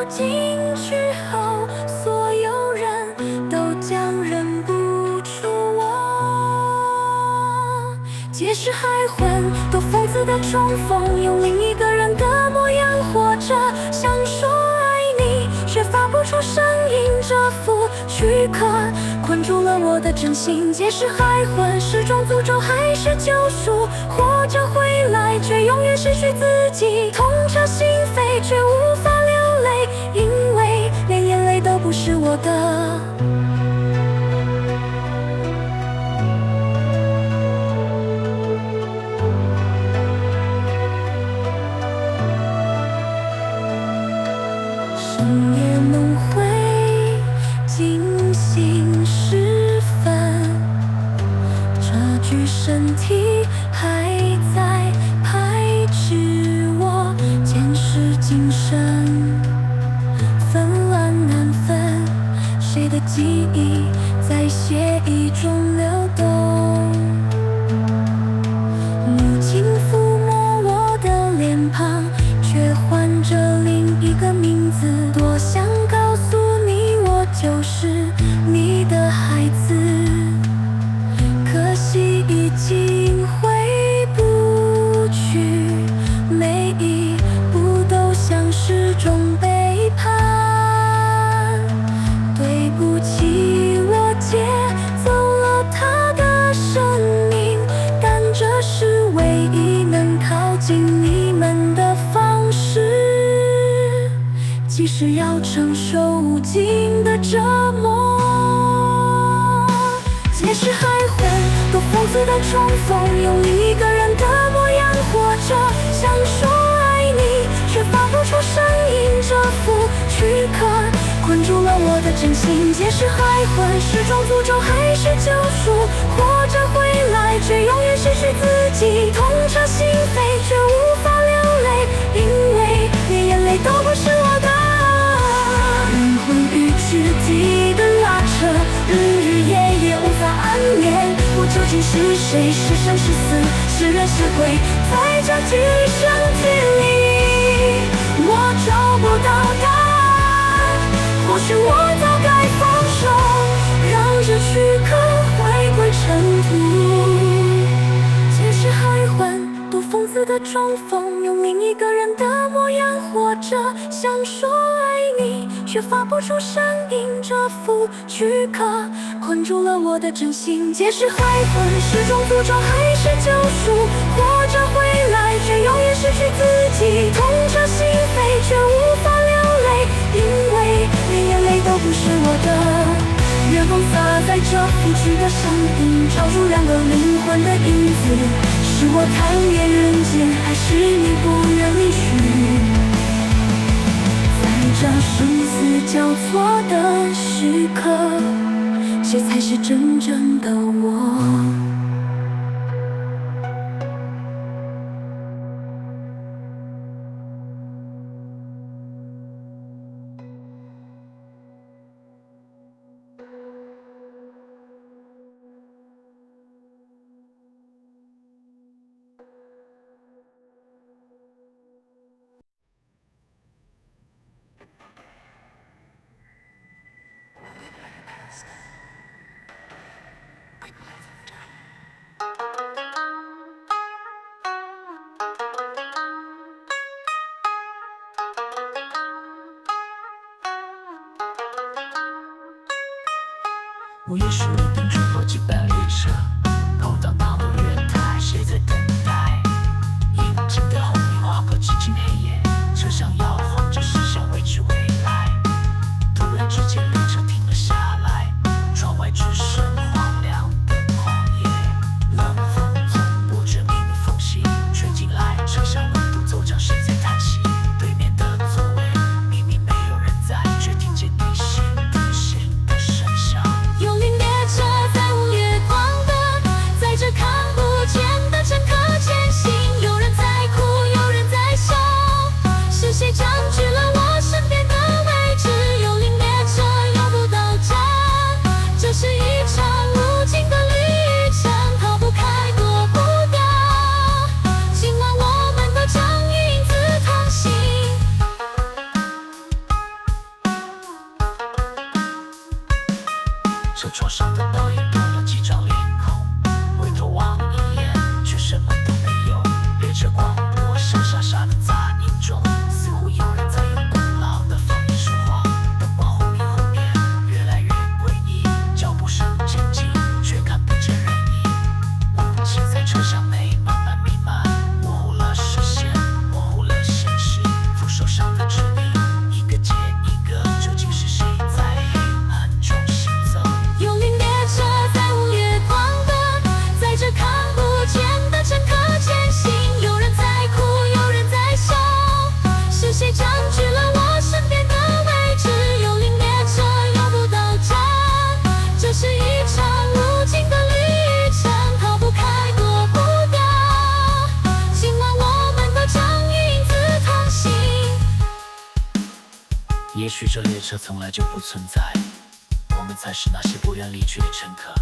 我进去后，所有人都将认不出我。街市还混，多讽刺的重逢，用另一个人的模样活着，想说爱你，却发不出声音。这副躯壳困住了我的真心。街市还混，是种诅咒还是救赎？活着回来，却永远失去自己，痛彻心扉，却无法流泪，因为连眼泪都不是我的。深夜梦回，惊醒时分，这具身体还在排斥我，前世今生纷乱难分，谁的记忆在血液中流动？母亲抚摸我的脸庞，却唤着另一个名字，多想告诉你我就是你的孩子，可惜已经回不去，每一步都像是种背叛。对不起，我借走了他的生命，但这是唯一能靠近你们的方式，即使要承受无尽的折磨。街市还混，多讽刺的重逢，用另一个人的模样活着，想说爱你，却发不出声音。这副躯壳困住了我的真心。街市还混，是种诅咒还是救赎？活着回来，却永远失去自己，痛彻心扉，却无法流泪，因为连眼泪都不是我的。灵魂与躯体的拉扯，日日夜夜无法安眠。我究竟是谁？是生是死？是人是鬼？在这具身体里，我找不到答案。或许我早该放手，让这躯壳回归尘土。街市还混，多讽刺的重逢，用另一个人的模样活着，想说爱你，却发不出声音。这副躯壳困住了我的真心。街市还混，是种诅咒还是救赎？活着回来，却永远失去自己，痛彻心扉，却无法流泪，因为连眼泪都不是我的。月光洒在这腐朽的上影，照出两个灵魂的影子，是我贪恋人间，还是你不愿离去？在这生死交错的时刻，谁才是真正的我？午夜时等着我几班列车，跑到那路月台，谁在等待？眼睛的红棉花和寂静黑夜，车厢摇晃着视线未知未来。突然之间列车停了下来，窗外只剩荒凉的旷野，冷风从拨着密密缝隙吹进来，车厢温度骤涨，谁在叹息？对面的座位明明没有人在，却听见你心底心的声响。幽灵列车在无月光的，载着看不见的乘客前行，有人在哭，有人在笑，车窗上的倒影多了几张脸孔，回头望一眼，却什么都没有。列车广播声沙沙的杂音中，似乎有人在用古老的方言说话。灯光后面后面，越来越诡异，脚步声渐近，却看不见人影。雾气在车厢内慢慢弥漫，模糊了视线，模糊了现实。扶手上的指引，一个接一个，究竟是谁在黑暗中行走？幽灵列车在午夜狂奔，载着看不见的乘客前行。有人在哭，有人在笑，是谁占据了我身边的位置？幽灵列车又不到站，这是一场无尽的旅程，逃不开，躲不掉。今晚我们都将影子同行。也许这列车从来就不存在，我们才是那些不愿离去的乘客。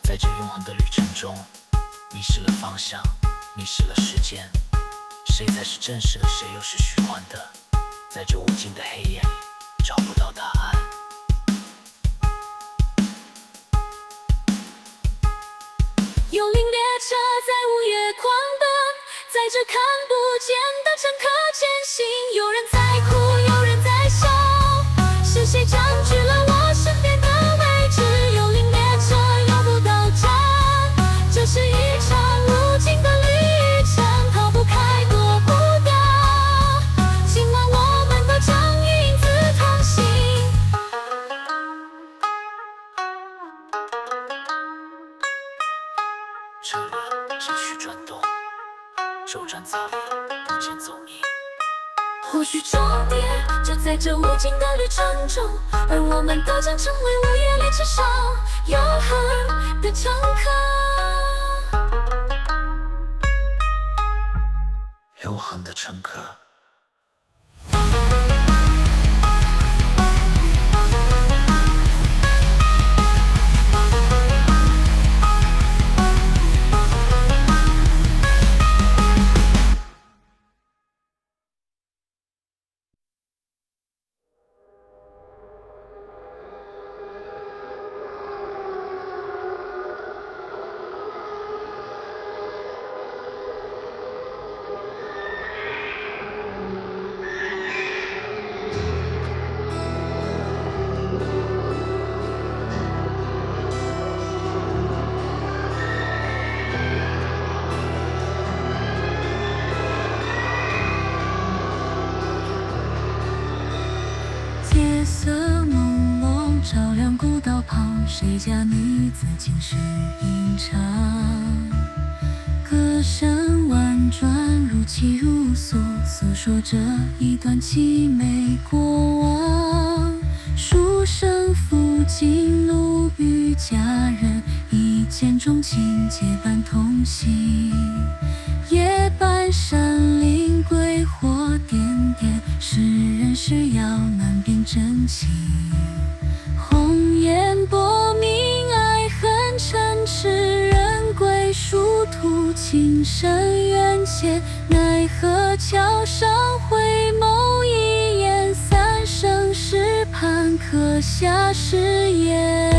在这永恒的旅程中，迷失了方向，迷失了时间，谁才是真实的，谁又是虚幻的？在这无尽的黑夜里，找不到答案。幽灵列车在午夜狂奔，载着看不见的乘客前行。有人在哭，有人在笑，是谁占据了我身边的位置？幽灵列车又不到站，这是一场无尽的旅程，逃不开，躲不掉。今晚我们都将影子同行。车轮继续转动，周转早已不见踪影。或许终点就在这无尽的旅程中，而我们都将成为午夜列车上永恒的乘客。永恒的乘客。夜色朦胧，照亮古道旁，谁家女子今世吟唱？歌声婉转，如泣如诉，诉说着一段凄美过往。书生抚今路，与佳人一见钟情，结伴同行。夜半山林，鬼火点点，是人是妖，难辨真情。红颜薄命，爱恨嗔痴，人归殊途，情深缘浅，奈何桥上回眸一眼，三生石畔刻下誓言。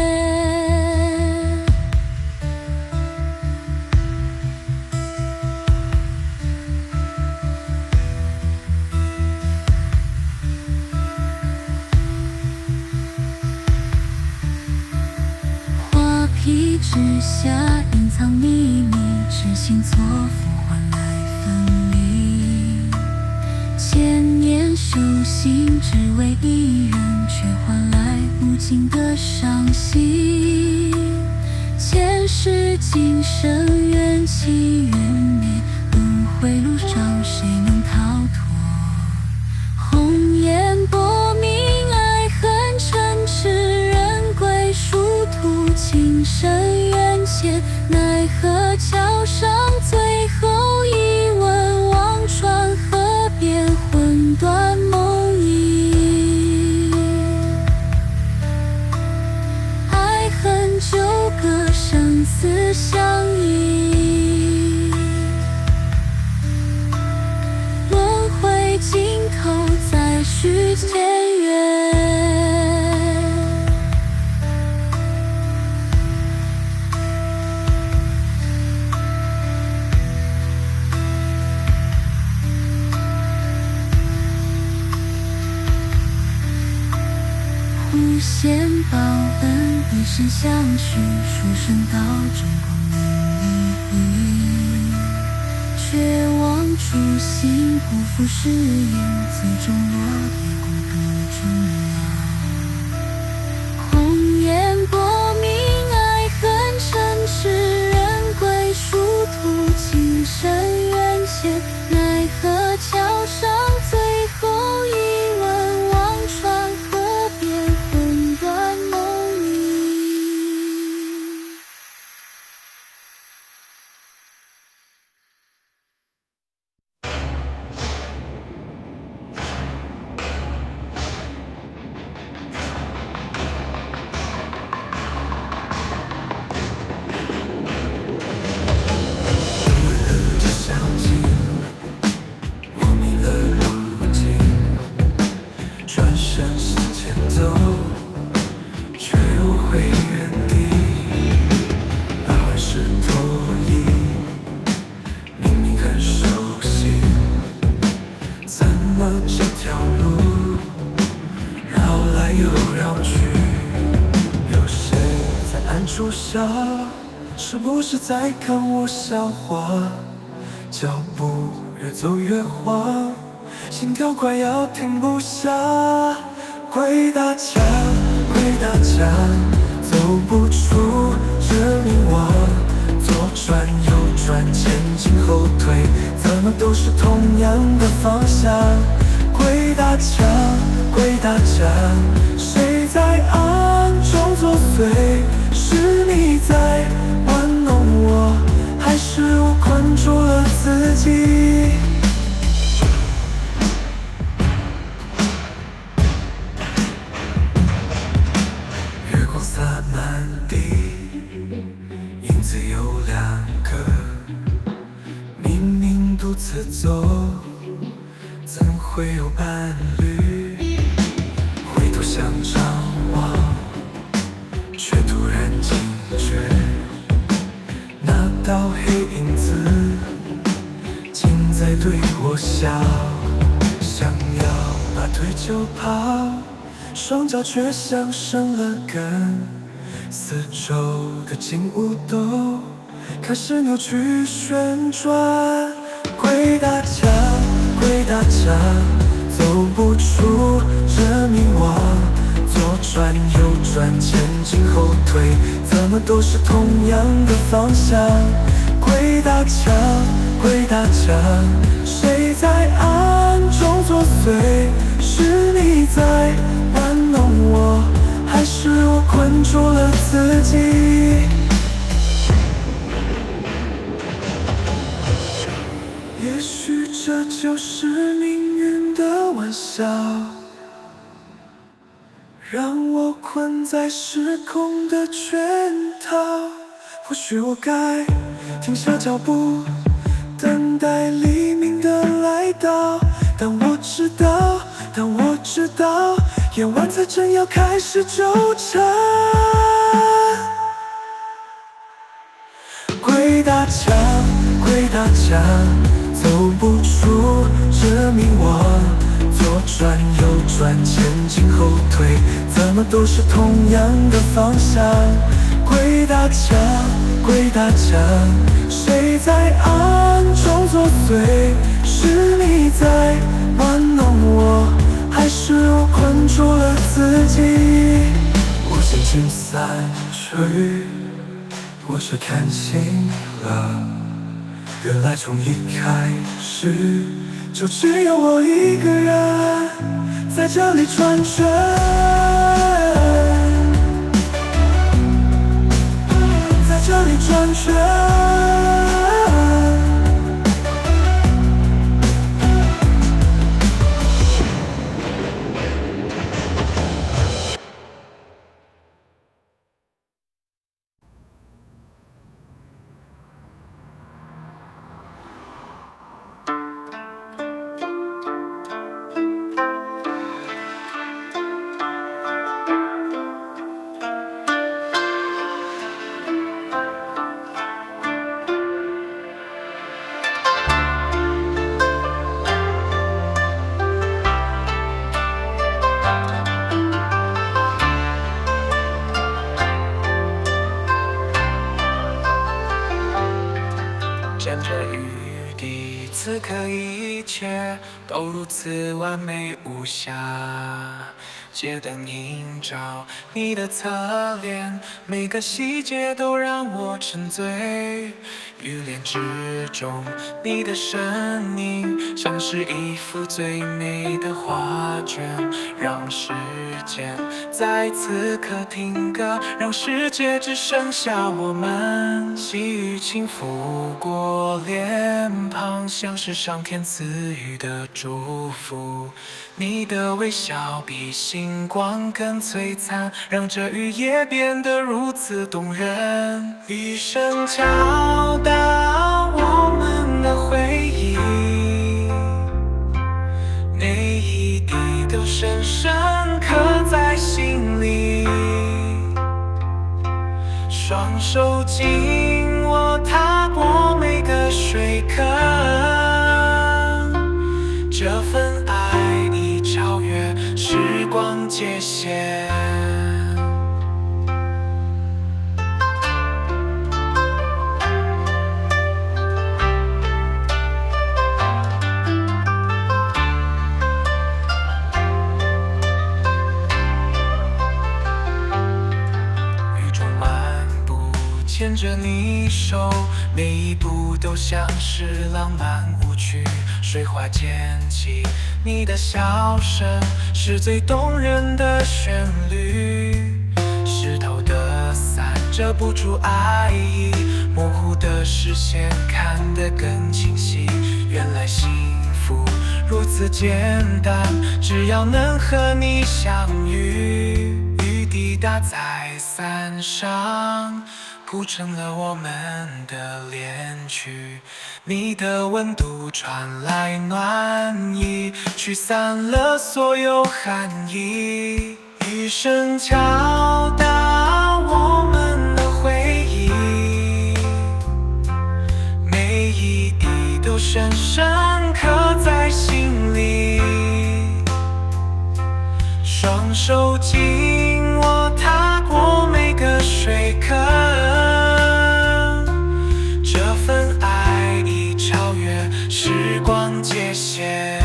一指下隐藏秘密，痴心错付换来分离。千年修行只为一人，却换来无尽的伤心。前世今生缘起缘灭，轮回路上谁能逃脱？红颜薄命，爱恨嗔痴，人归殊途，情深缘浅，奈何桥上最后一吻，望穿河边魂断梦萦。爱恨纠葛，生死相依。无限报恩，一生相许，书生道真功名，却忘初心，不负誓言，最终落地功不终老。红颜薄命，爱恨成痴，人归殊途，情深缘浅，奈何桥上最后一吻，望穿河边，魂断梦萦。这条路绕来又绕去，有谁在暗处笑？是不是在看我笑话？脚步越走越慌，心跳快要停不下。鬼打墙，鬼打墙，走不出这迷惘。左转右转，前进后退，怎么都是同样的方向。鬼打墙，鬼打墙，谁在暗中作祟？是你在玩弄我，还是我困住了自己？月光洒满地，影子有两个，明明独自走，怎会有伴侣？回头想张望，却突然惊觉，那道黑影子竟在对我笑，想要拔腿就跑，双脚却像生了根，四周的景物都开始扭曲旋转。鬼打墙，鬼打墙，走不出这迷惘。左转右转，前进后退，怎么都是同样的方向。鬼打墙，鬼打墙，谁在暗中作祟？是你在玩弄我，还是我困住了自己？也许这就是命运的玩笑，让我困在时空的圈套。或许我该停下脚步，等待黎明的来到。但我知道，但我知道，夜晚才正要开始纠缠。鬼打墙，鬼打墙，走不出这迷惘。左转右转，前进后退，怎么都是同样的方向。鬼打墙，鬼打墙，谁在暗中作祟？是你在玩弄我，还是我困住了自己？无限情散去，我却看清了，原来从一开始就只有我一个人在这里转圈，在这里转圈。牵着雨滴，此刻一切都如此完美无瑕。街灯映照你的侧脸，每个细节都让我沉醉。雨帘之中，你的身影像是一幅最美的画卷，让时间在此刻停格，让世界只剩下我们。细雨轻拂过脸庞，像是上天赐予的祝福。你的微笑比星光更璀璨，让这雨夜变得如此动人。雨声敲打我们的回忆，每一滴都深深刻在心里。双手紧握，踏过每个水坑，这份爱已超越时光界限。牵着你手，每一步都像是浪漫舞曲，水花溅起，你的笑声是最动人的旋律。湿透的伞遮不住爱意，模糊的视线看得更清晰。原来幸福如此简单，只要能和你相遇。雨滴打在伞上，谱成了我们的恋曲，你的温度传来暖意，驱散了所有寒意。雨声敲打我们的回忆，每一滴都深深刻在心里。双手紧握，踏过每个水坑，时光界限。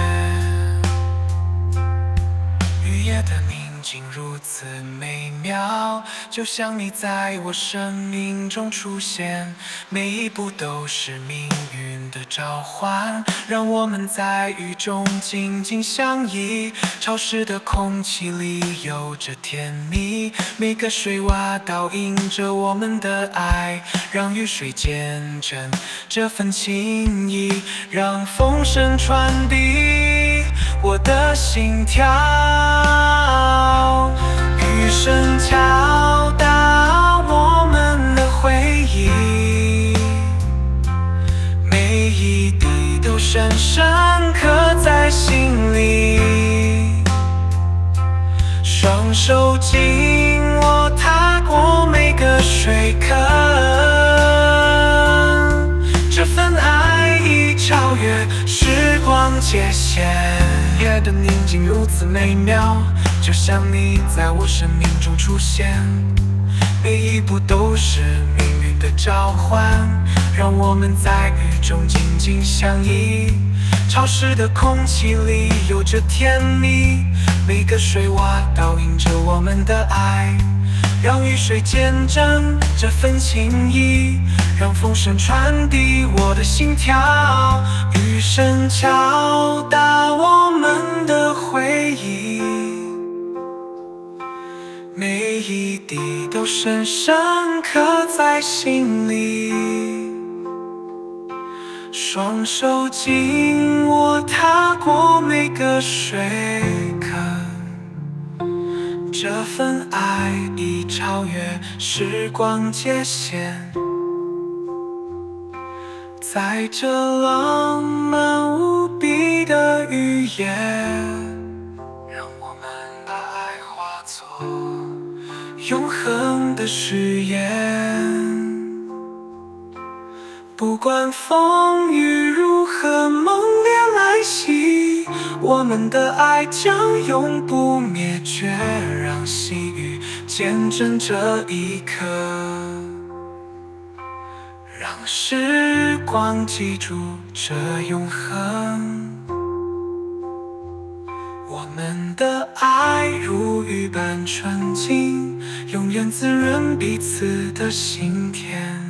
雨夜的宁静如此美妙，就像你在我生命中出现，每一步都是命运的召唤，让我们在雨中紧紧相依。潮湿的空气里有着甜蜜，每个水洼倒映着我们的爱，让雨水见证这份情谊，让风声传递我的心跳。雨声敲打我们的回忆，每一滴都深深刻在心里。双手紧握，踏过每个水坑，这份爱已超越时光界限。夜的宁静如此美妙，就像你在我生命中出现，每一步都是命运的召唤，让我们在雨中紧紧相依。潮湿的空气里有着甜蜜，每个水洼倒映着我们的爱，让雨水见证这份情谊，让风声传递我的心跳。雨声敲打我们的回忆，每一滴都深深刻在心里。双手紧握，踏过每个水坑，这份爱已超越时光界限。在这浪漫无比的雨夜，让我们把爱化作永恒的誓言。不管风雨如何猛烈来袭，我们的爱将永不灭绝，让细雨见证这一刻，让时光记住这永恒。我们的爱如玉般纯净，永远滋润彼此的心田。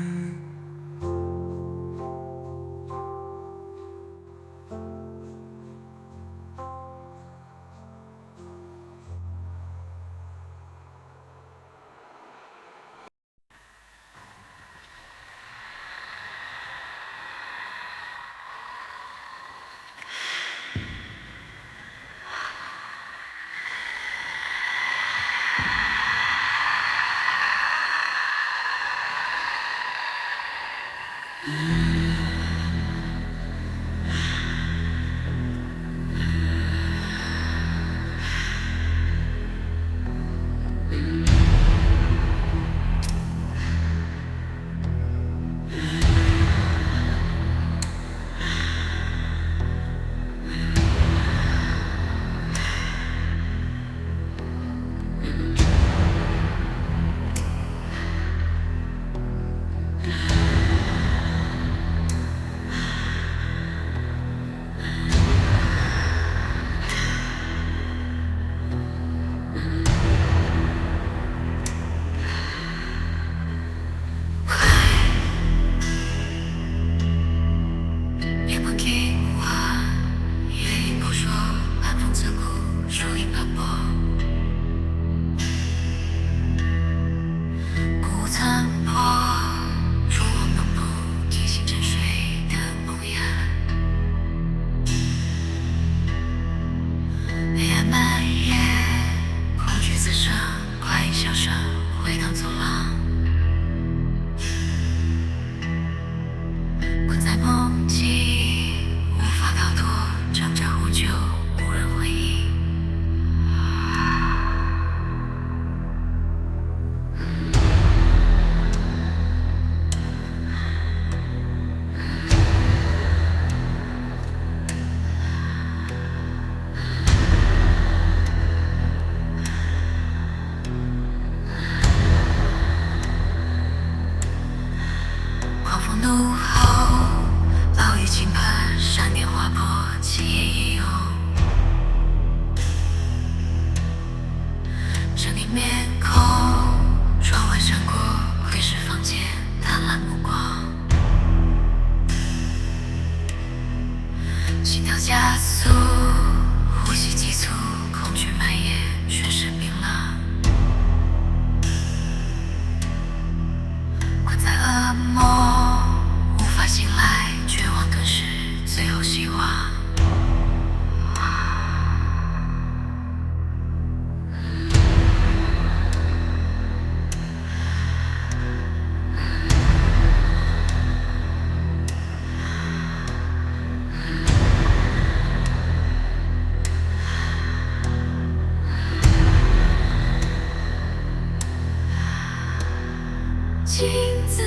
镜子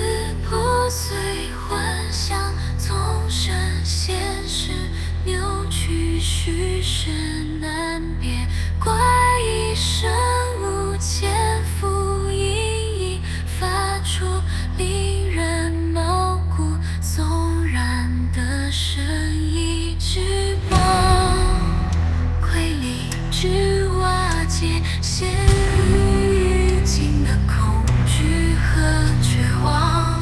破碎，幻想纵身现实，扭曲虚实难辨，怪异生物潜伏隐隐，发出令人毛骨悚然的声音，之梦瑰丽之瓦解，陷入预警的恐惧和绝望，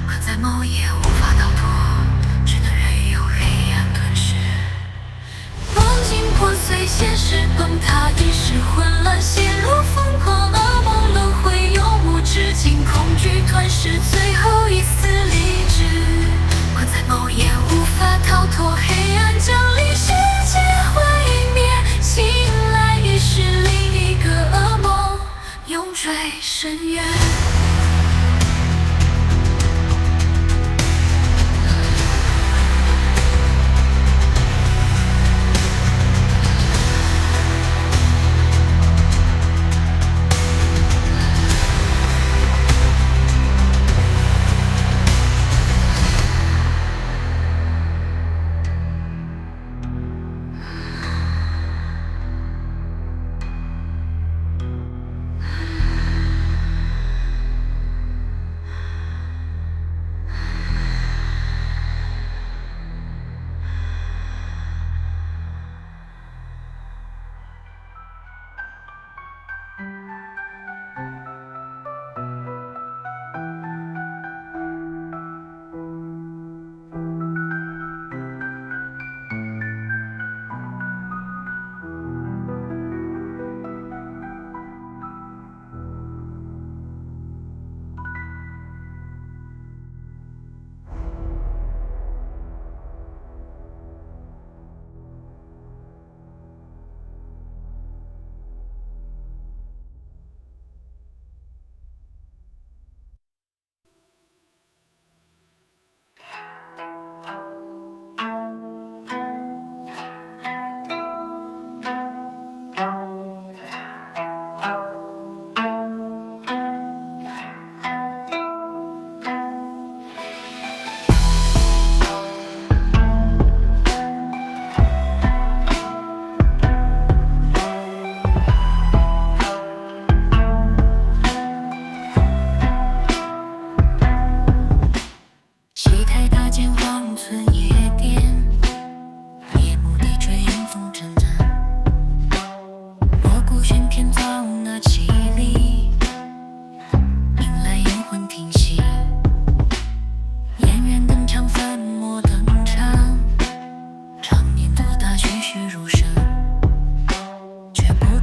困在某夜无法逃脱，只能任由黑暗吞噬。梦境破碎，现实崩塌，意识混乱，陷入疯狂，噩梦轮回，永无止境，恐惧吞噬最后一丝理智。困在某夜无法逃脱，黑暗降临，世界毁灭，醒来已是另一个噩梦，永坠深渊。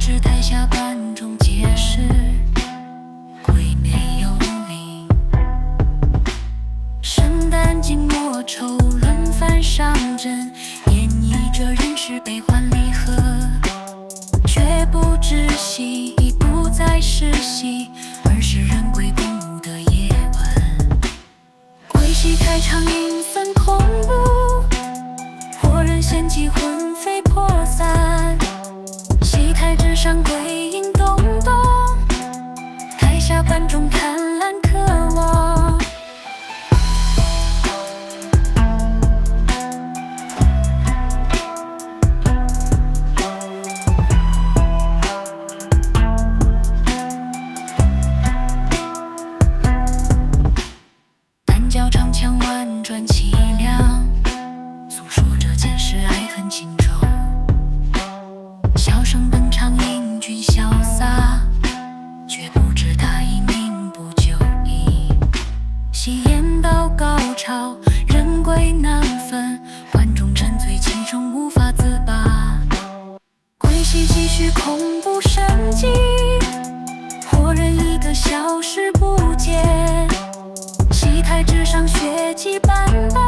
知台下观众皆是鬼魅幽灵。圣诞静默愁轮番上阵，演绎着人世悲欢离合，却不知戏已不再是戏，而是人鬼共舞的夜晚。鬼戏开场阴森恐怖，活人献祭魂飞魄散，戏台之上鬼影动动，台下观众贪婪渴望。单脚长枪婉转凄凉，诉说着前世爱恨情仇。笑声登场英俊潇洒，却不知他已命不久矣。戏演到高潮，人鬼难分，观众沉醉其中无法自拔。鬼戏继续恐怖神迹，活人一个消失不见，戏台之上血迹斑斑，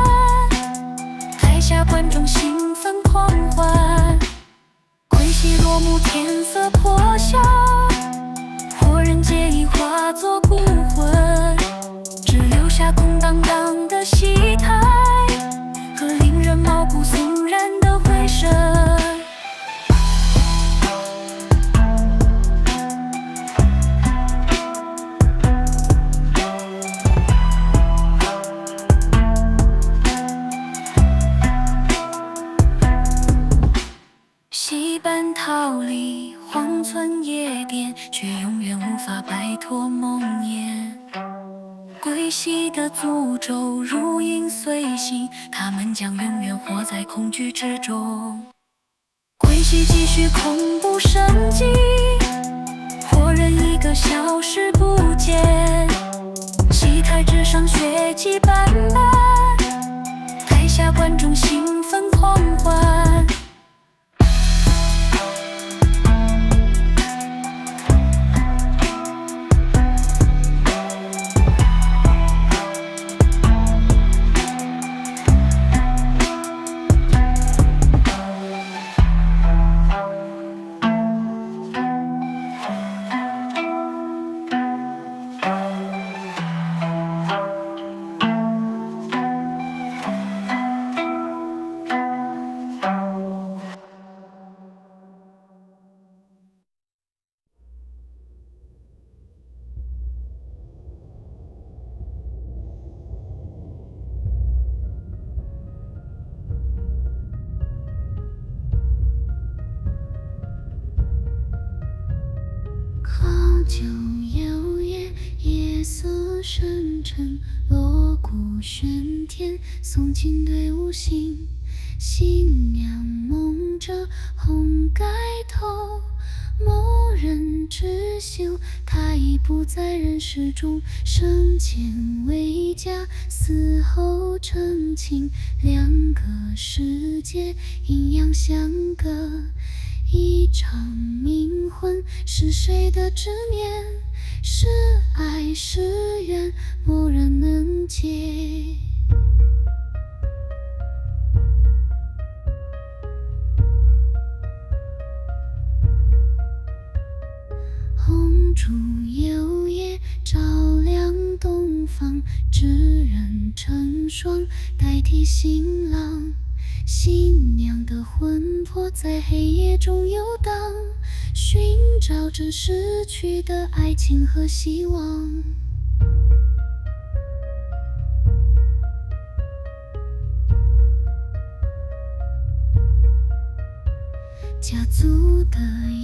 台下观众兴奋狂欢。鬼戏落幕天色破晓，活人皆已化作孤魂，只留下空荡荡的戏台和令人毛骨悚然的回声。戏班逃离荒村夜店，却永远无法摆脱梦魇。鬼戏的诅咒如影随形，他们将永远活在恐惧之中。鬼戏继续恐怖神迹，活人一个消失不见，戏台之上血迹斑斑，台下观众兴奋狂欢。酒摇曳，夜色深沉，锣鼓喧天，诵经队伍行。新娘蒙着红盖头，某人知晓她已不在人世中。生前为家，死后成亲，两个世界阴阳相隔。一场冥婚，是谁的执念？是爱是怨，蓦然能解。红烛幽夜，照亮东方，纸人成双，代替新郎。新娘的魂魄在黑夜中游荡，寻找着失去的爱情和希望。家族的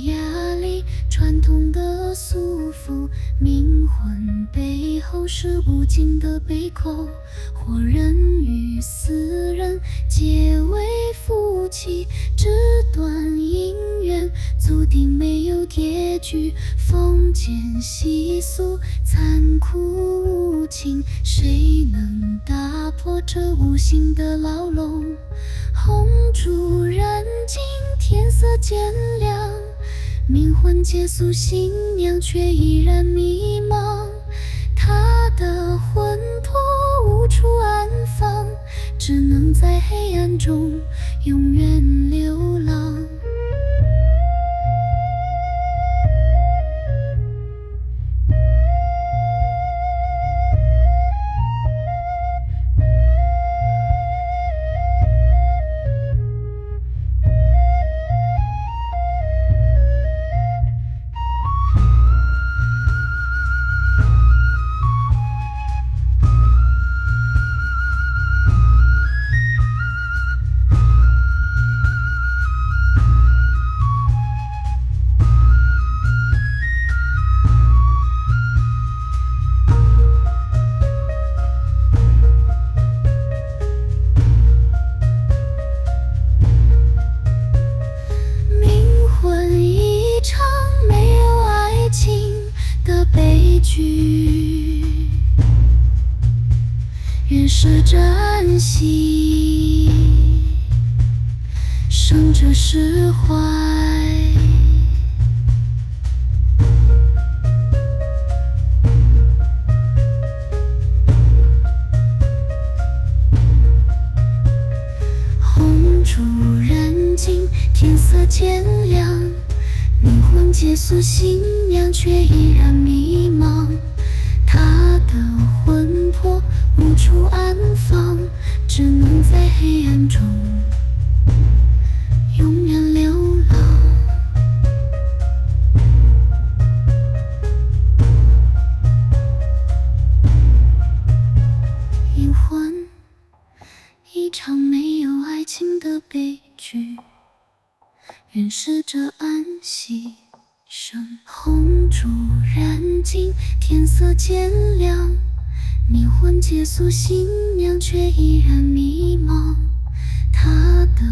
压力，传统的束缚，冥婚背后是无尽的悲口。活人与死人结为夫妻，这段姻缘注定没有结局。封建习俗残酷无情，谁能打破这无形的牢笼？红烛燃尽，天色渐亮，冥魂结宿，新娘却依然迷茫。她的魂魄无处安放，只能在黑暗中永远流浪。愿逝者安息，生者释怀。红烛燃尽，天色渐亮，冥魂结宿，新娘却依然迷茫。她的魂魄无处安放，只能在黑暗中永远流浪。阴魂，一场没有爱情的悲剧，愿逝者安息。红烛燃尽，天色渐亮，冥魂结宿，新娘却依然迷茫。她的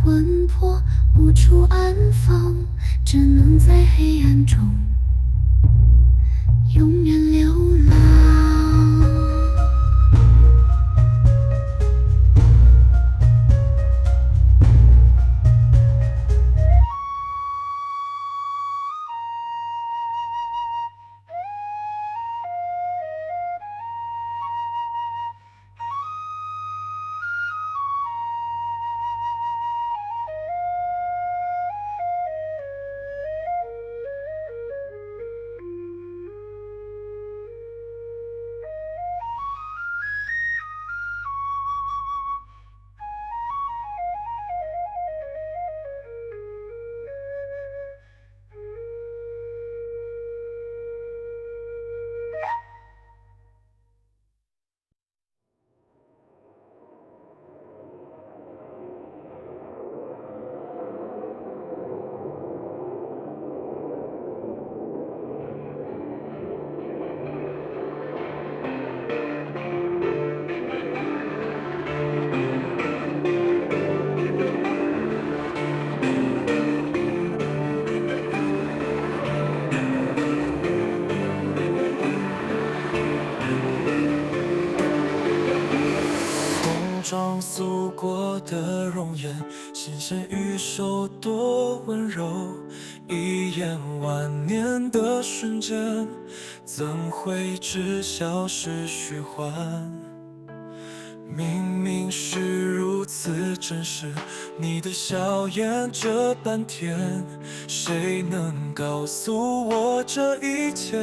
魂魄无处安放，只能在黑暗中永远流浪。装素过的容颜，纤纤玉手多温柔。一眼万年的瞬间，怎会知晓是虚幻？明明是如此真实，你的笑颜这般甜，谁能告诉我这一切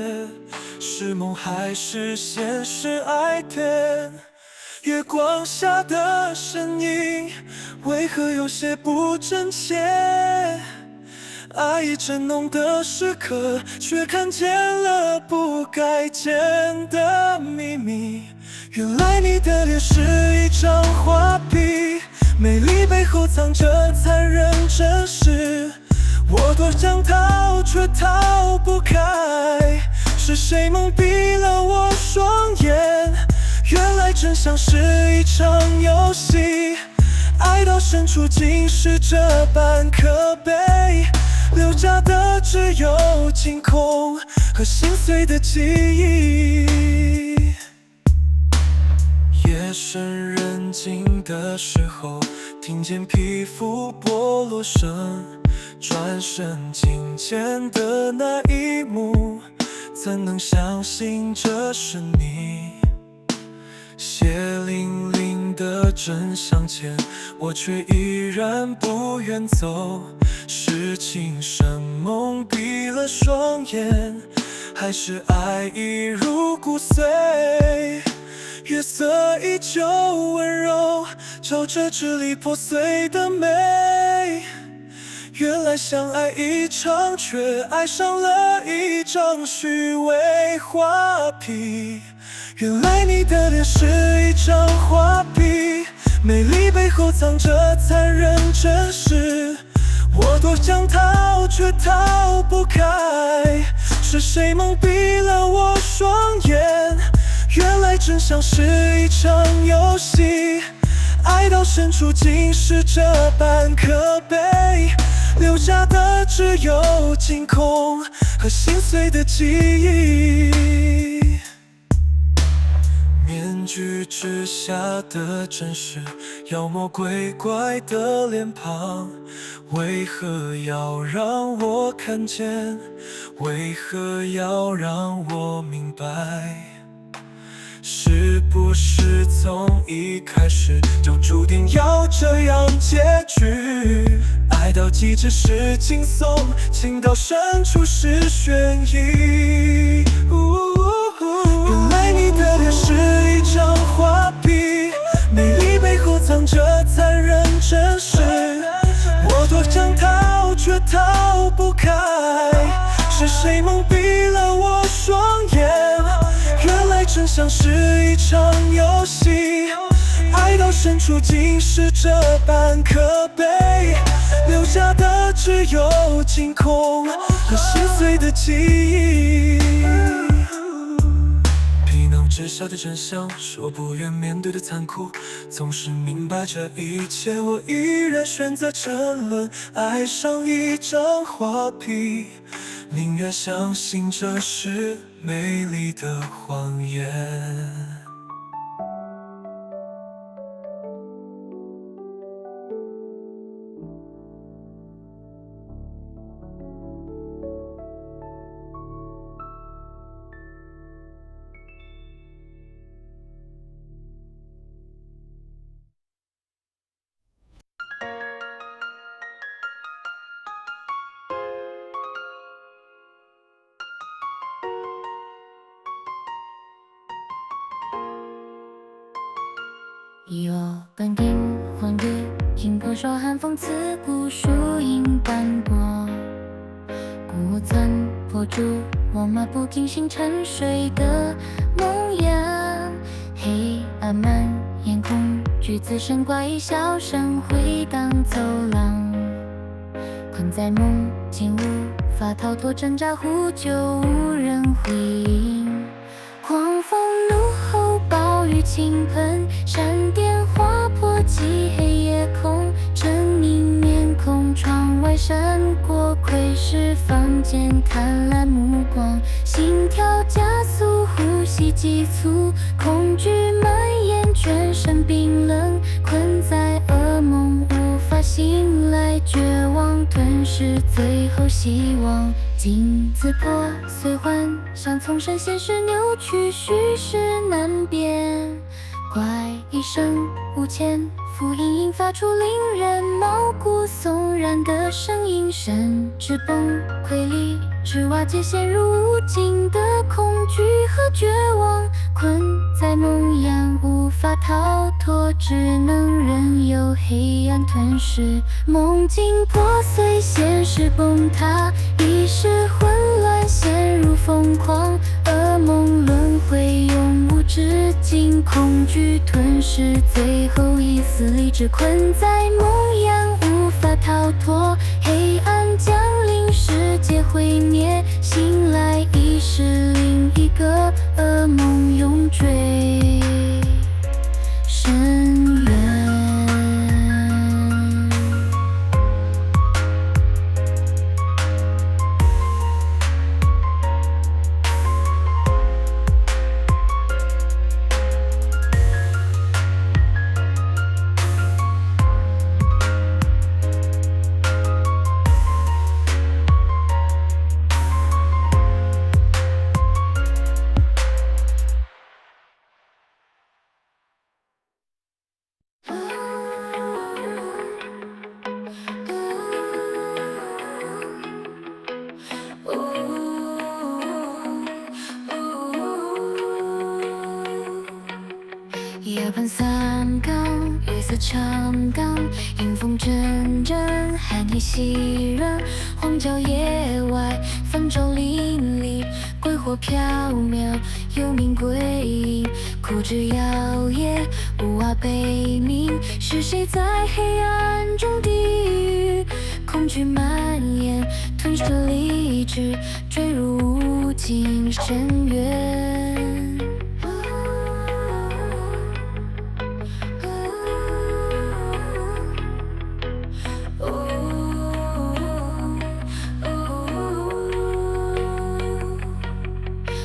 是梦还是现实？爱恋月光下的身影，为何有些不真切？爱意正浓的时刻，却看见了不该见的秘密。原来你的脸是一张画笔，美丽背后藏着残忍真实。我多想逃，却逃不开，是谁蒙蔽了我双眼？原来真相是一场游戏，爱到深处竟是这般可悲，留下的只有惊恐和心碎的记忆。夜深人静的时候，听见皮肤剥落声，转身进监的那一幕，怎能相信这是你？血淋淋的真相前，我却依然不愿走。是情深蒙蔽了双眼，还是爱已入骨髓？月色依旧温柔，照着支离破碎的美。原来相爱一场，却爱上了一张虚伪画皮。原来你的脸是一张画皮，美丽背后藏着残忍真实。我多想逃，却逃不开，是谁蒙蔽了我双眼？原来真相是一场游戏，爱到深处竟是这般可悲，留下的只有惊恐和心碎的记忆。面具之下的真实，妖魔鬼怪的脸庞，为何要让我看见？为何要让我明白？是不是从一开始就注定要这样结局？爱到极致是轻松，情到深处是悬疑。原来你的脸是一张画皮，美丽背后藏着残忍真实。我多想逃，却逃不开，是谁蒙蔽了我双眼？原来真相是一场游戏，爱到深处竟是这般可悲，留下的只有惊恐和心碎的记忆。皮囊之下的真相，是我不愿面对的残酷。总是明白这一切，我依然选择沉沦，爱上一张画皮，宁愿相信这是美丽的谎言。有本定婚约，经过说寒风刺骨，树影斑驳，孤村破竹，我马不停星沉睡的梦魇。黑暗蔓延，恐惧自身怪异笑声回荡走廊，困在梦境无法逃脱，挣扎呼救无人回应。狂风怒吼，暴雨倾盆，闪电划破漆黑夜空，狰狞面孔，窗外闪过窥视房间贪婪目光，心跳加速，呼吸急促，恐惧蔓延，全身冰冷，困在噩梦无法醒来，绝望吞噬最后希望。镜子破碎，幻想从身现实扭曲，虚实难辨，怪异声无前复音，引发出令人毛骨悚然的声音，甚至崩溃理智瓦解，陷入无尽的恐惧和绝望，困在梦魇无法逃脱，只能任由黑暗吞噬。梦境破碎，现实崩塌，意识混乱，陷入疯狂，噩梦轮回，永无止境，恐惧吞噬最后一丝理智，困在梦魇无法逃脱，黑暗降临，世界毁灭，醒来已是另一个噩梦永坠深渊。夜半三更，月色长岗，迎风阵阵，寒意袭人。荒郊野外，繁舟林立，鬼火缥缈，幽冥鬼影，枯枝摇曳，屋瓦悲鸣。是谁在黑暗中低语？恐惧蔓延，吞噬理智，坠入无尽深渊。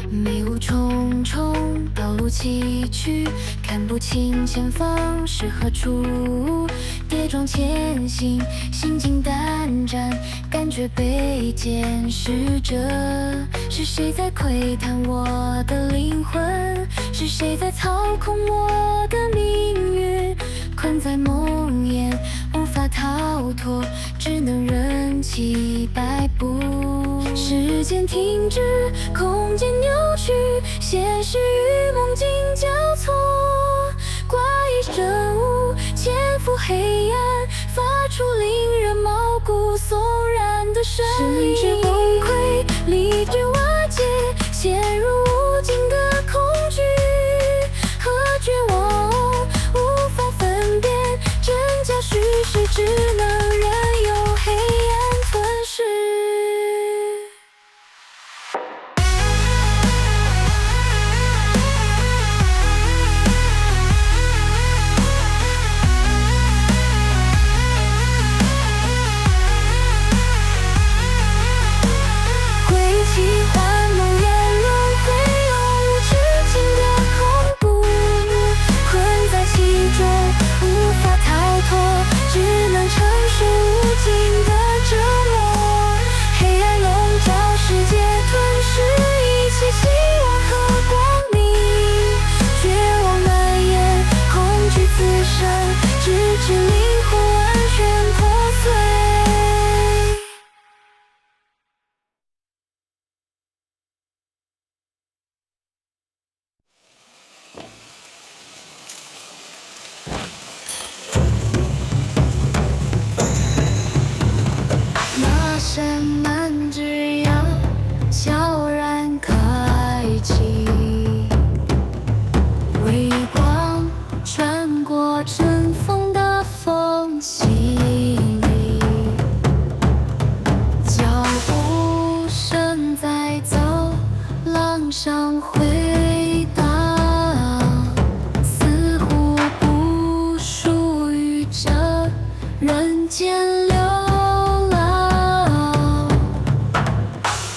迷雾重重，道路崎岖，看不清前方是何处。跌撞前行，心惊胆战，感觉被监视着。是谁在窥探我的灵魂？是谁在操控我的命运？困在梦魇，无法逃脱，只能任其摆布。时间停止，空间扭曲，现实与梦境交错。怪异生物潜伏黑暗，发出令人毛骨悚然的声音。神智崩溃，理智瓦解，陷入无尽的恐惧和绝望，无法分辨真假虚实，只能任由黑暗吞噬。奇幻梦魇轮回，永无止境的恐怖，困在其中，无法逃脱，只能承受无尽的折磨。黑暗笼罩世界，吞噬一切希望和光明。绝望蔓延，恐惧滋生，直至灵魂完全破碎。那扇门只要悄然开启，微光穿过尘封的缝隙里，脚步声在走廊上回荡，似乎不属于这人间流浪。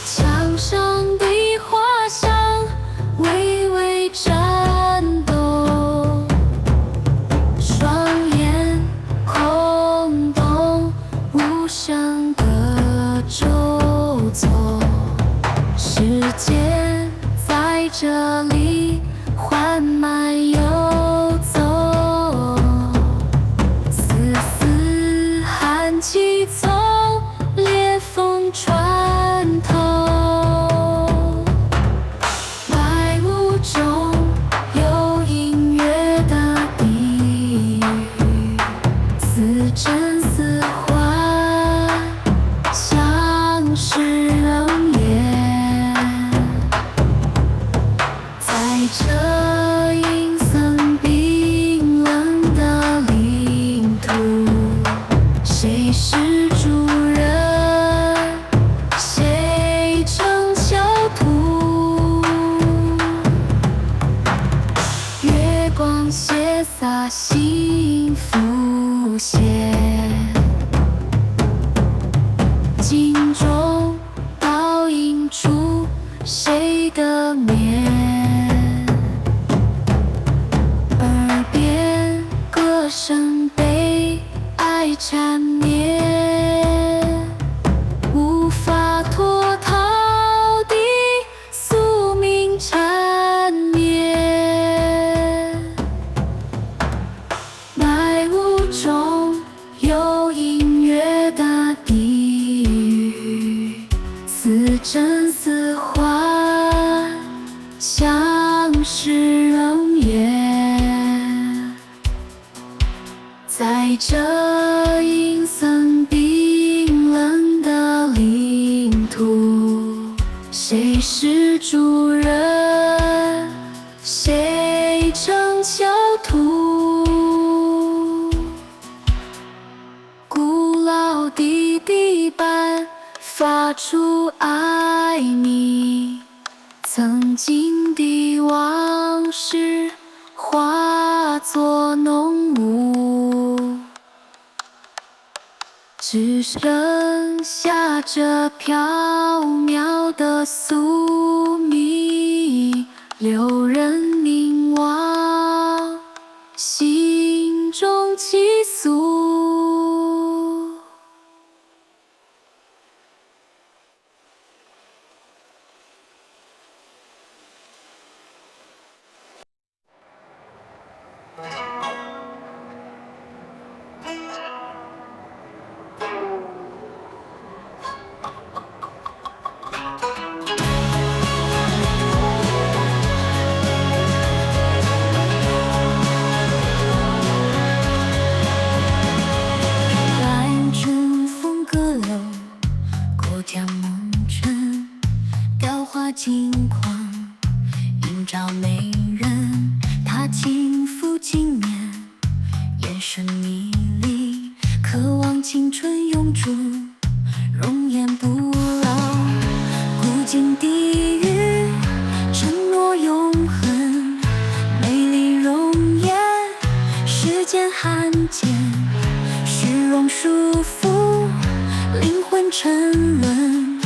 墙上的画像微微颤动，双眼空洞，无声的周走。时间在这里缓慢游走，丝丝寒气从裂缝穿透。白雾中有隐约的低语，似真似幻，像是冷言。在这阴森冰冷的领土，谁是主人？谁成囚徒？月光斜洒幸福线，镜中倒映出谁的面？耳边歌声被爱缠绵，无法脱逃的宿命缠绵。白雾中有隐约的低语，似真似幻，像是冷言。谁是主人？谁成囚徒？古老的地板发出爱你，曾经的往事化作浓雾，只剩下这缥缈的宿命，留人凝望，心中起诉。蓝春风阁楼，过条梦尘，雕花镜框，映照美人。她轻抚轻捻，眼神迷离，渴望青春永驻，容颜不老。古今地狱，承诺永恒，美丽容颜，世间罕见。虚荣束缚，灵魂沉沦，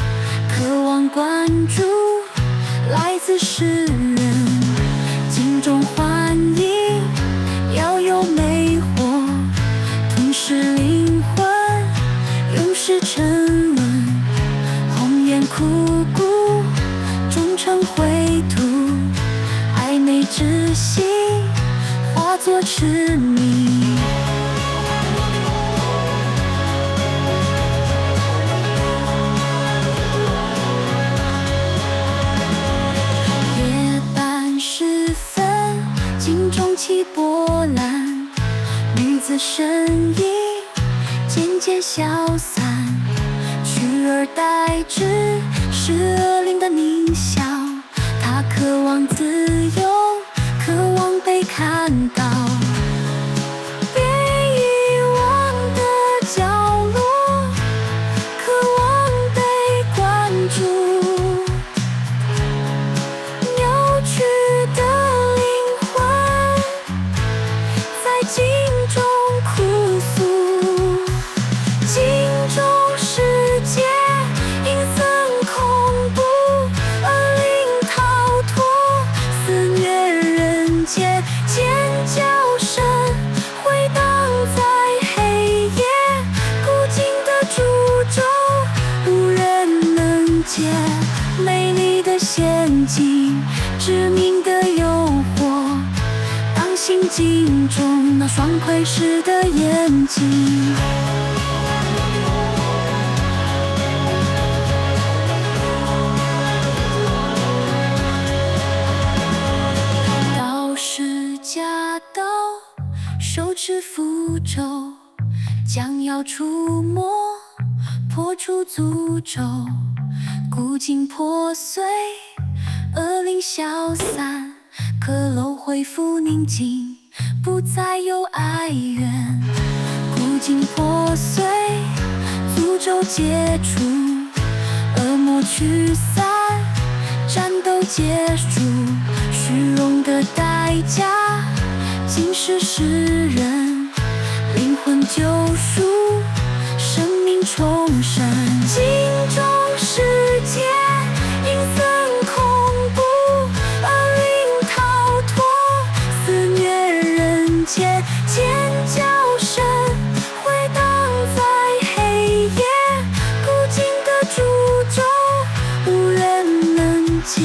渴望关注，来自世人。镜中幻影，要有魅惑，吞噬灵魂，永世沉沦。红颜枯骨，终成灰土，暧昧之心，化作痴迷。起波澜，女子身影渐渐消散，取而代之是恶灵的狞笑。她渴望自由，渴望被看到，被遗忘的角落，渴望被关注。扭曲的镜中哭诉，镜中世界阴森恐怖，恶灵逃脱，肆虐人间，尖叫声回荡在黑夜，孤寂的诅咒无人能解，美丽的陷阱，致命的诱惑，当心镜中那双窥视的眼睛。刀是假刀，手持符咒，将要出没，破除诅咒。古镜破碎，恶灵消散，阁楼恢复宁静，不再有哀怨。古镜破碎，诅咒解除，恶魔驱散，战斗结束。虚荣的代价，竟是世人灵魂救赎，生命重生。镜中世界阴森恐怖，恶灵逃脱，肆虐人间，尖叫声回荡在黑夜，孤寂的诅咒无人能解。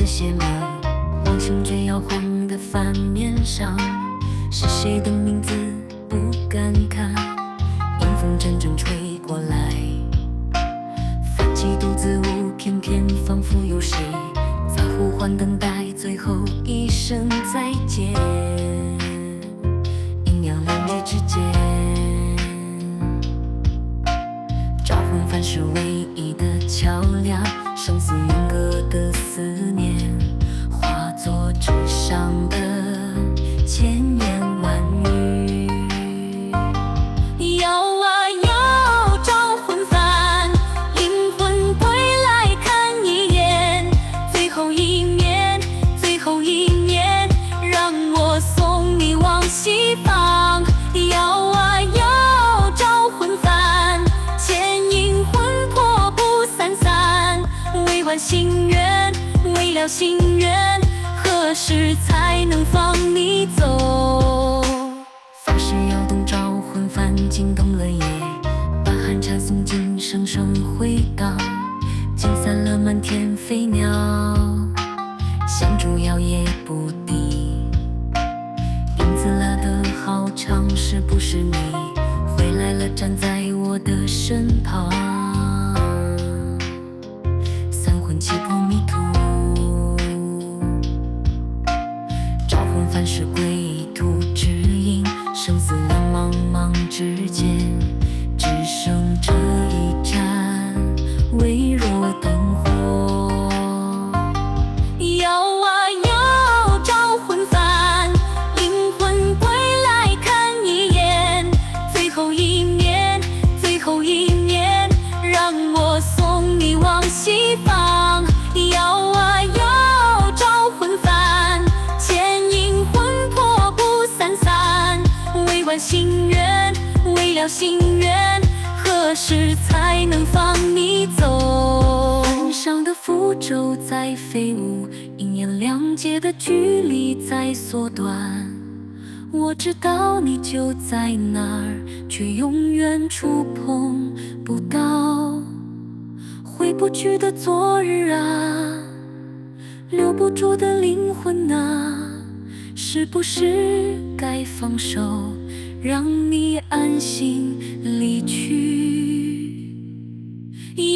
子写满往生却摇晃的帆面上，是谁的名字不敢看？迎风阵阵吹过来，泛起独自舞，翩翩仿佛有谁在呼唤等待最后一声再见。阴阳两界之间，招魂幡是唯一的桥梁，生死远隔的思念，化作纸上的千言万语。摇啊摇，招魂幡，灵魂归来看一眼，最后一面，最后一面，让我送你往西方。摇啊摇，招魂幡，牵引魂魄不散散，为完心愿，为了心愿，何时才能放你走？发誓摇动招魂幡，惊动了夜，把寒蝉送进声声回荡，惊散了满天飞鸟，香烛摇曳不定。影子拉得好长，是不是你回来了，站在我的身旁？三魂七魄迷途，招魂幡是归途指引，生死两茫茫之间，只剩这一盏微弱灯火。摇啊摇，招魂幡，灵魂归来看一眼，最后一面，最后一面，让我送你往西方。摇啊摇，招魂幡，牵引魂魄不散散，为完心愿，为了心愿，何时才能放你走？岸上的符咒在飞舞，阴阳两界的距离在缩短。我知道你就在那儿，却永远触碰不到。回不去的昨日啊，留不住的灵魂啊，是不是该放手，让你安心离去？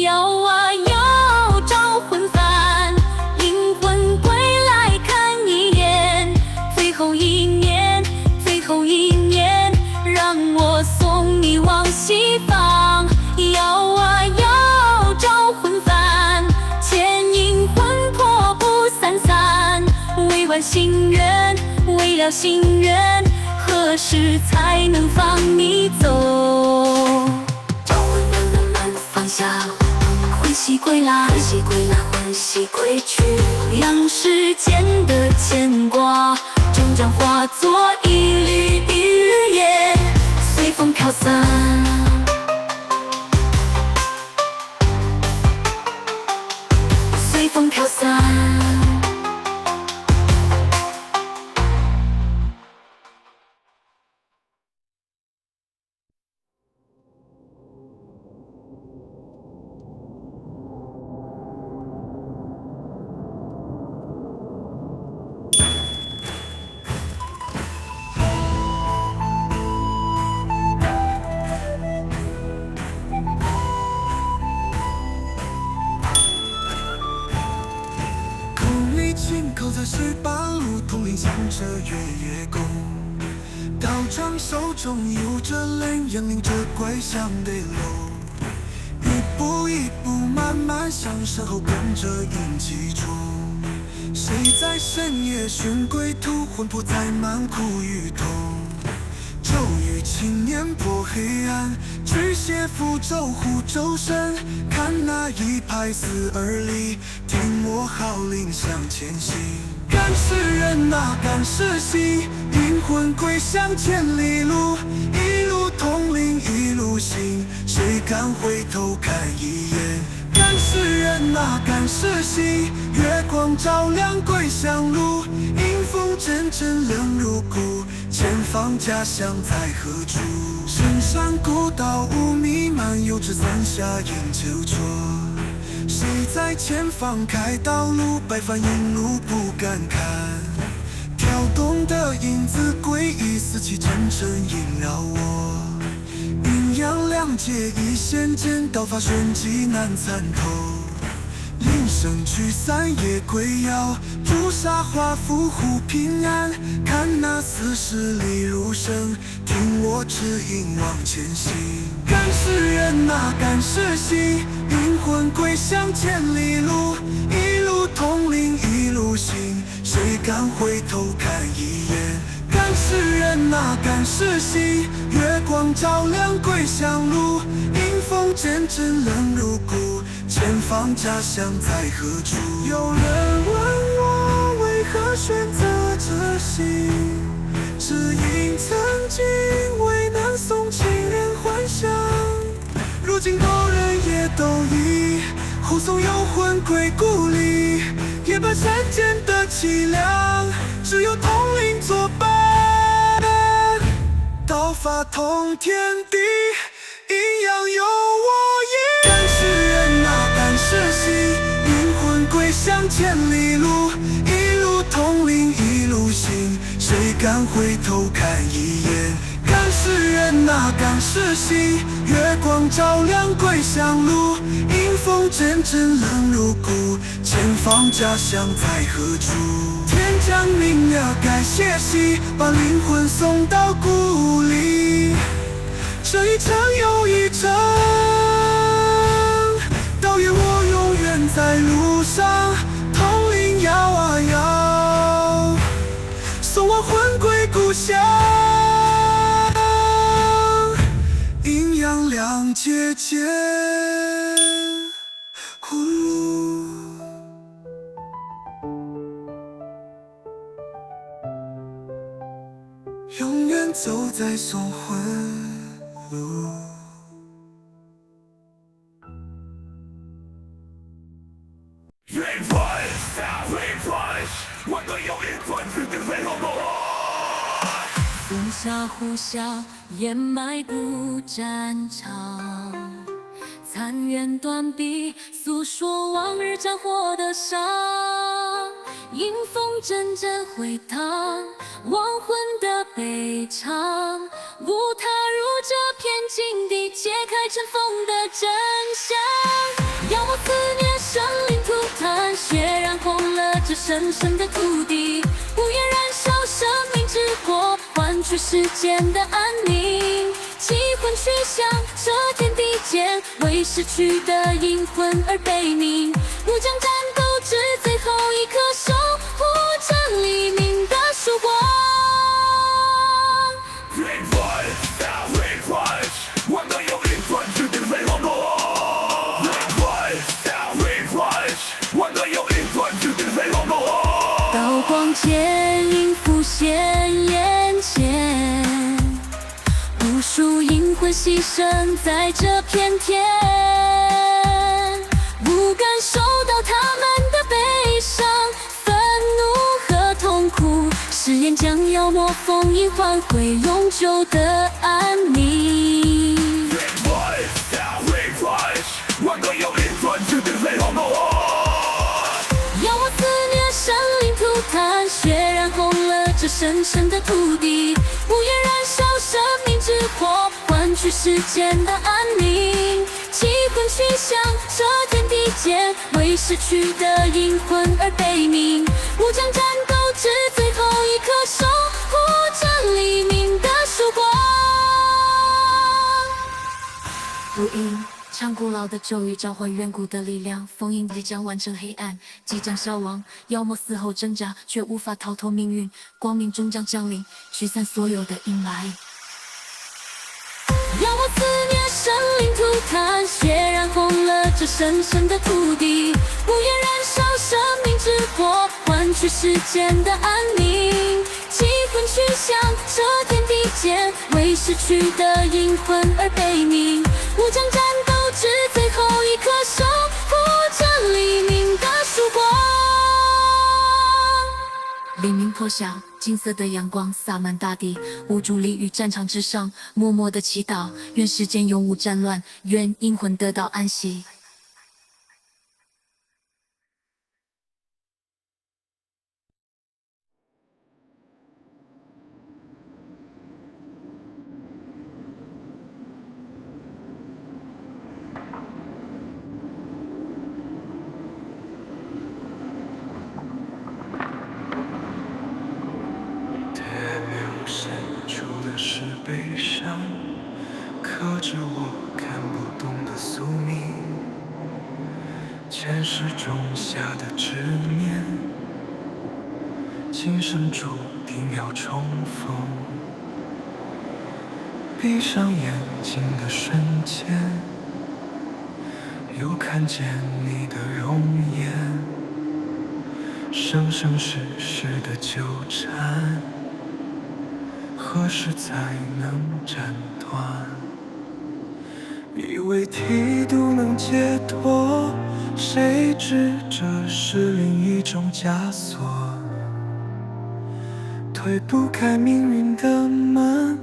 摇啊摇，招魂幡，灵魂归来看一眼，最后一面，最后一面，让我送你往西方。摇啊摇，招魂幡，牵引魂魄不散散，为完心愿，为了心愿，何时才能放你走？招魂幡慢慢放下，魂兮归来，魂兮归来，魂兮归去，让世间的牵挂终将化作一缕一缕烟，随风飘散。随风飘散。进口在石板路，统领响着月夜宫。道长手中有着泪，引领着归乡的路。一步一步慢慢向身后跟着印记中。谁在深夜寻归途，魂魄载满苦与痛。骤雨青年破黑暗，驱邪符咒护周身。看那一派死而立，听我号令向前行。敢是人哪敢是心，灵魂归乡千里路。一路统领一路行，谁敢回头看一眼？敢是人哪敢是心，月光照亮归乡路。迎风阵阵冷如骨，前方家乡在何处？深山古道雾弥漫，油纸伞下饮酒酌。谁在前方开道路？白帆引路不敢看，跳动的影子诡异，四气沉沉萦绕我。阴阳两界一线间，刀法瞬即难参透。铃声驱散夜归遥，朱砂画符护平安。看那四十里路声，听我指引往前行。敢是人哪敢是心？灵魂归乡千里路，一路通灵一路行，谁敢回头看一眼？敢是人哪敢是心？月光照亮归乡路，迎风阵阵冷如骨，前方家乡在何处？有人问我为何选择这行，只因曾经为难送情人还乡。如今多人也都已护送幽魂归故里，也把山间的凄凉，只有通灵作伴。刀法通天地，阴阳有我也。敢是人哪敢是心？灵魂归乡千里路，一路通灵一路行，谁敢回头看一眼？敢是人哪敢是心？月光照亮归乡路，迎风阵阵冷如骨，前方家乡在何处？天将明了该歇息，把灵魂送到故里。这一程又一程，到夜我永远在路上，通灵摇啊摇，送我魂归故乡。阴阳两界间，永远走在送魂路。风沙呼啸，掩埋不战场，残垣断壁，诉说往日战火的伤。迎风阵阵回荡，亡魂的悲怆，误踏入这片禁地，揭开尘封的真相。妖魔肆虐，生灵涂炭，血染红了这神圣的土地。无言燃烧生命之火，换取世间的安宁。击魂去向这天地间，为逝去的灵魂而悲鸣。武将战斗至最后一刻，守护着黎明的曙光。刀光剑影浮现眼前，无数阴魂牺牲在这片天，不敢受到他们的悲伤、愤怒和痛苦，誓言将妖魔封印，换回永久的安宁。妖魔肆虐，生灵涂炭，血染红了这神圣的土地。无言燃烧生命之火，换取世间的安宁。击魂去向这天地间，为逝去的灵魂而悲鸣。武将战斗至最后一刻，守护着黎明的曙光。录音唱古老的咒语，召唤远古的力量，封印即将完成，黑暗即将消亡，妖魔嘶吼挣扎，却无法逃脱命运，光明终将降临，驱散所有的阴霾。妖魔肆虐，生灵涂炭，血染红了这神圣的土地。无言燃烧生命之火，换取世间的安宁。击魂去向这天地间，为逝去的灵魂而悲鸣。武将战斗至最后一刻，守护着黎明的曙光。黎明破晓，金色的阳光洒满大地，无助立于战场之上，默默的祈祷，愿世间永无战乱，愿阴魂得到安息。前世种下的执念，今生注定要重逢。闭上眼睛的瞬间，又看见你的容颜，生生世世的纠缠，何时才能斩断？以为剃度能解脱，谁知这是另一种枷锁。推不开命运的门，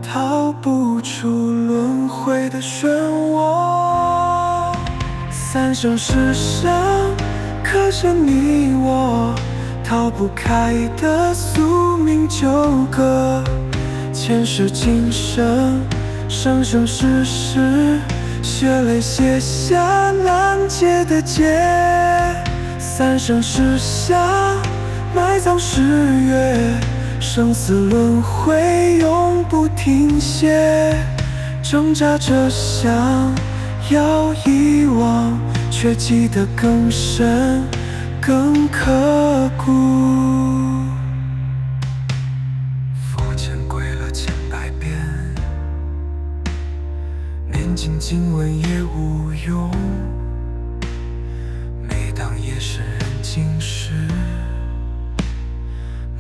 逃不出轮回的漩涡。三生石上刻着你我逃不开的宿命纠葛，前世今生，生生世世，血泪写下难解的结。三生石下埋葬誓约，生死轮回永不停歇。挣扎着想要遗忘，却记得更深更刻骨。佛前跪了千百遍，念经经文也无用。每当夜深人静时，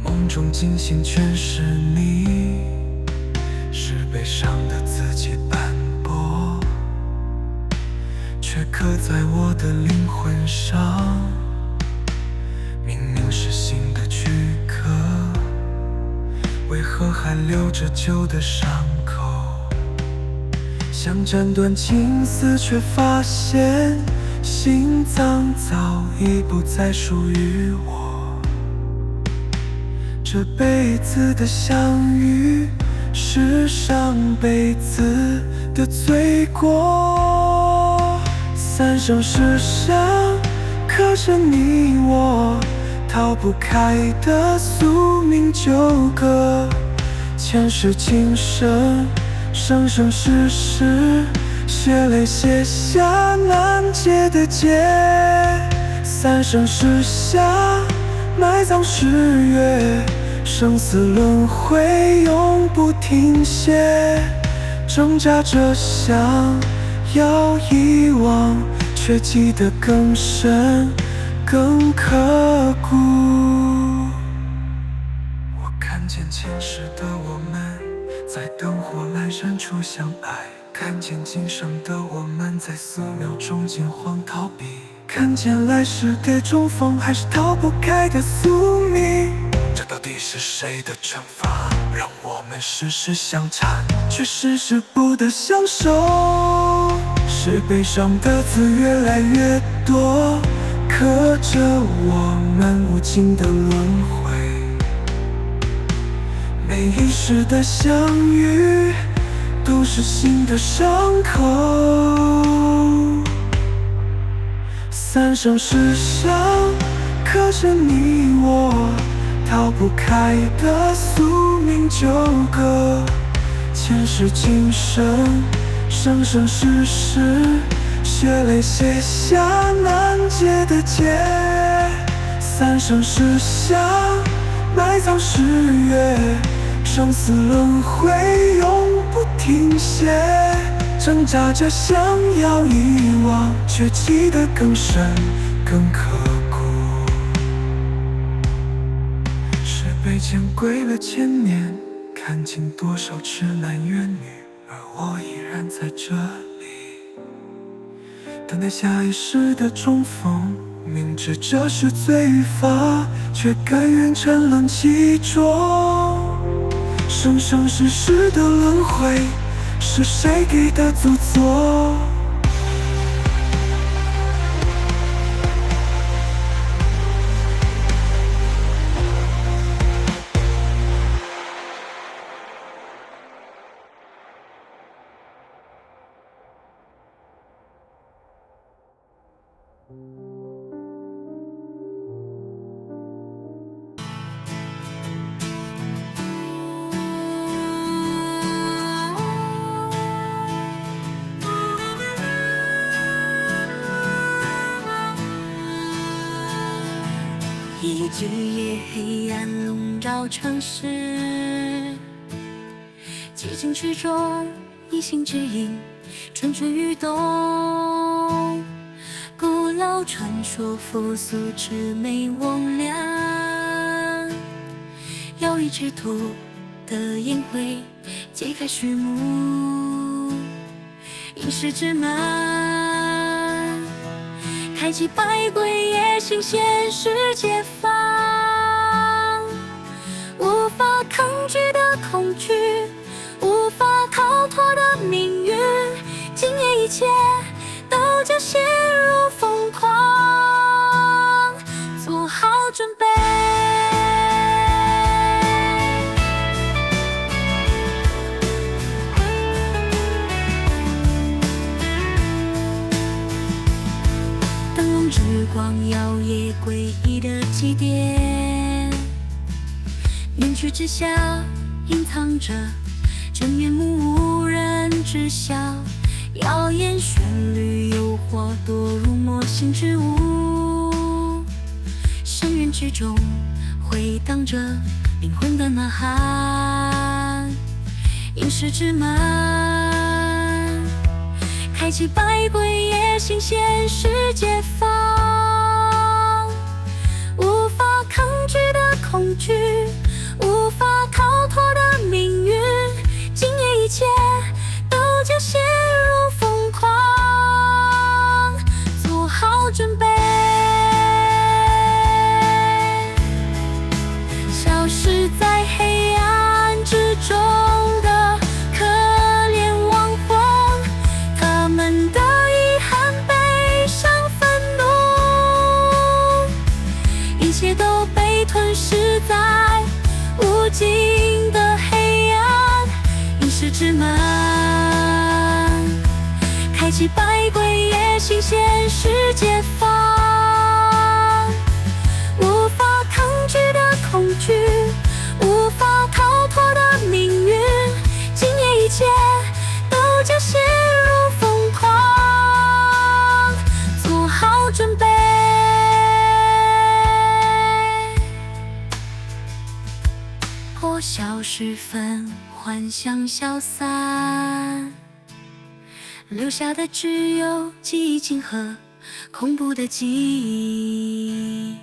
梦中惊醒全是你，是悲伤的自己斑驳，却刻在我的灵魂上。明明是新的躯壳，为何还留着旧的伤口？想斩断情丝，却发现心脏早已不再属于我。这辈子的相遇，是上辈子的罪过。三生石上刻着你我逃不开的宿命纠葛，前世今生，生生世世，血泪写下难解的结。三生石下埋葬誓约，生死轮回永不停歇。挣扎着想要遗忘，却记得更深更刻骨。我看见前世的我们在灯火阑珊处相爱，看见今生的我们在4秒钟惊慌逃避，看见来世的重逢还是逃不开的宿命。这到底是谁的惩罚，让我们时时相缠，却时时不得相守？是悲伤的字越来越多，刻着我们无尽的轮回。每一世的相遇，都是新的伤口。三生石上刻着你我逃不开的宿命纠葛，前世今生，生生世世，血泪写下难解的结。三生石下埋葬誓约，生死轮回永不停歇。挣扎着想要遗忘，却记得更深更刻骨。石碑前跪了1000年，看尽多少痴男怨女，而我依然在这里，等待下一世的重逢。明知这是罪与罚，却甘愿沉沦其中。生生世世的轮回，是谁给的诅咒？一日夜黑暗笼罩城市，寂静之中，一心指引蠢蠢欲动。古老传说复苏，魑魅魍魉，摇曳之徒的宴会揭开序幕，应世之门，开启百鬼夜行，现实解放。无法抗拒的恐惧，无法逃脱的命运，今夜一切都将陷入疯狂，做好准备。灯笼之光摇曳诡异的祭典，面具之下隐藏着真面目，无人知晓。谣言旋律诱惑，堕入魔性之物，深渊之中回荡着灵魂的呐喊。应世之门，开启百鬼夜行，现实解放。无法抗拒的恐惧，无法逃脱的命运，今夜一切都将陷入疯狂，做好准备。消失在黑暗之中的可怜亡魂，他们的遗憾、悲伤、愤怒，一切都被吞噬在无尽的黑暗。应世之门，开启百鬼夜行，现实解放。无法抗拒的恐惧，无法逃脱的命运，今夜一切都将陷入疯狂，做好准备。破晓时分，幻象消散，留下的只有寂静和恐怖的记忆。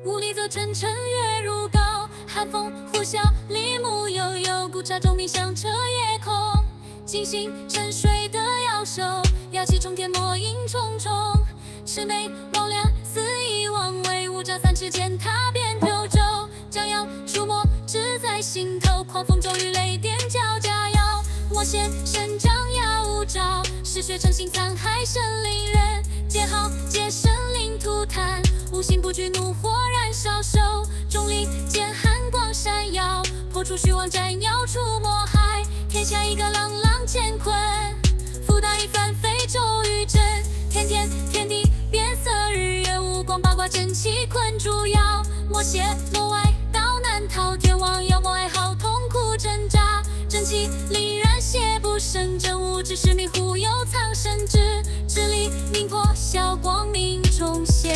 雾里则沉沉月如高，寒风呼啸，梨木悠悠，古刹钟鸣响彻夜空。惊醒沉睡的妖兽，妖气冲天，魔影重重。魑魅魍魉肆意妄为，五爪三尺剑踏遍九州。将要出没只在心头，狂风骤雨雷电交加摇。我现身张牙舞爪，嗜血成性，残害生灵人。剑号皆生灵涂炭，无心不惧，怒火燃烧手。重力剑寒光闪耀，破除虚妄，斩妖除魔害。天下一个朗朗乾坤，复大一番非洲宇震。天地变色，日月无光，八卦真气困住妖。魔邪魔外道难逃，天王妖魔哀嚎痛苦挣扎。真气凛然邪不胜正，无知是迷忽悠藏身之，智力明破晓，光明重现。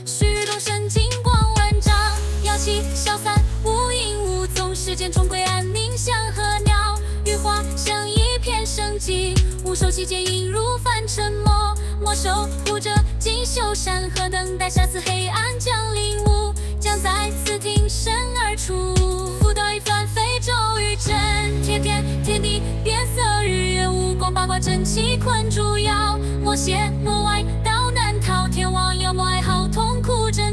虚动神金光万丈，妖气消散，无影无踪，世间重归安宁，祥和鸟。羽化像一片生机，无手其剑引入凡尘魔。魔守护着锦绣山河，等待杀死黑暗降临雾，将在此挺身而出，复得一番非洲宇震。天地变色，日月无光，八卦真气困住妖。魔邪魔外道难逃，天王妖魔哀嚎痛苦挣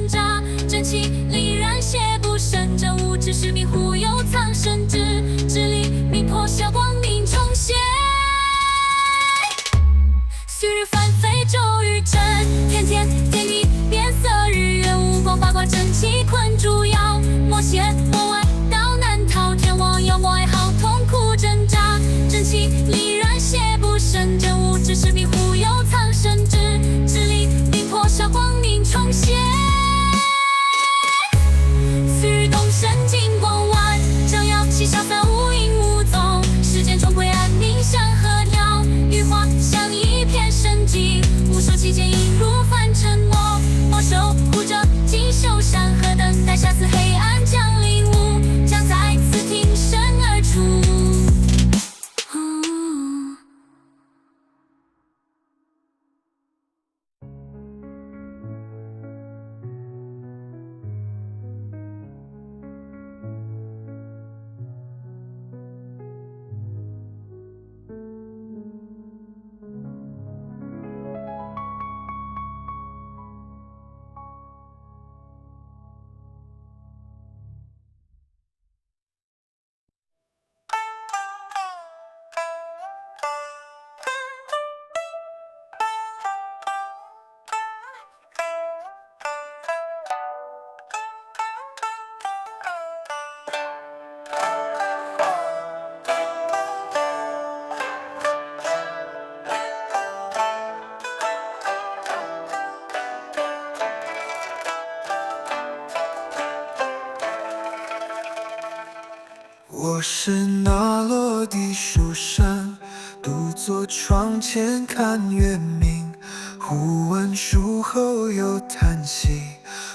使命护佑苍生之力，命破晓光明重现。旭日翻飞骤雨阵，天地变色，日月无光，八卦真气困住妖魔邪魔外道难逃，天王妖魔哀嚎痛苦挣扎，真气凛然邪不胜，真无知使命护佑苍生之力，命破晓光明重现。旭日东升金光万丈，耀气消散无影无踪，世间重归安宁，祥和鸟羽花香一片生机，无数期间映入凡尘魔，魔守护着锦绣山河，等待下次黑暗降临，雾将再次挺身而出。我是那落地书生，独坐窗前看月明。忽闻树后有叹息，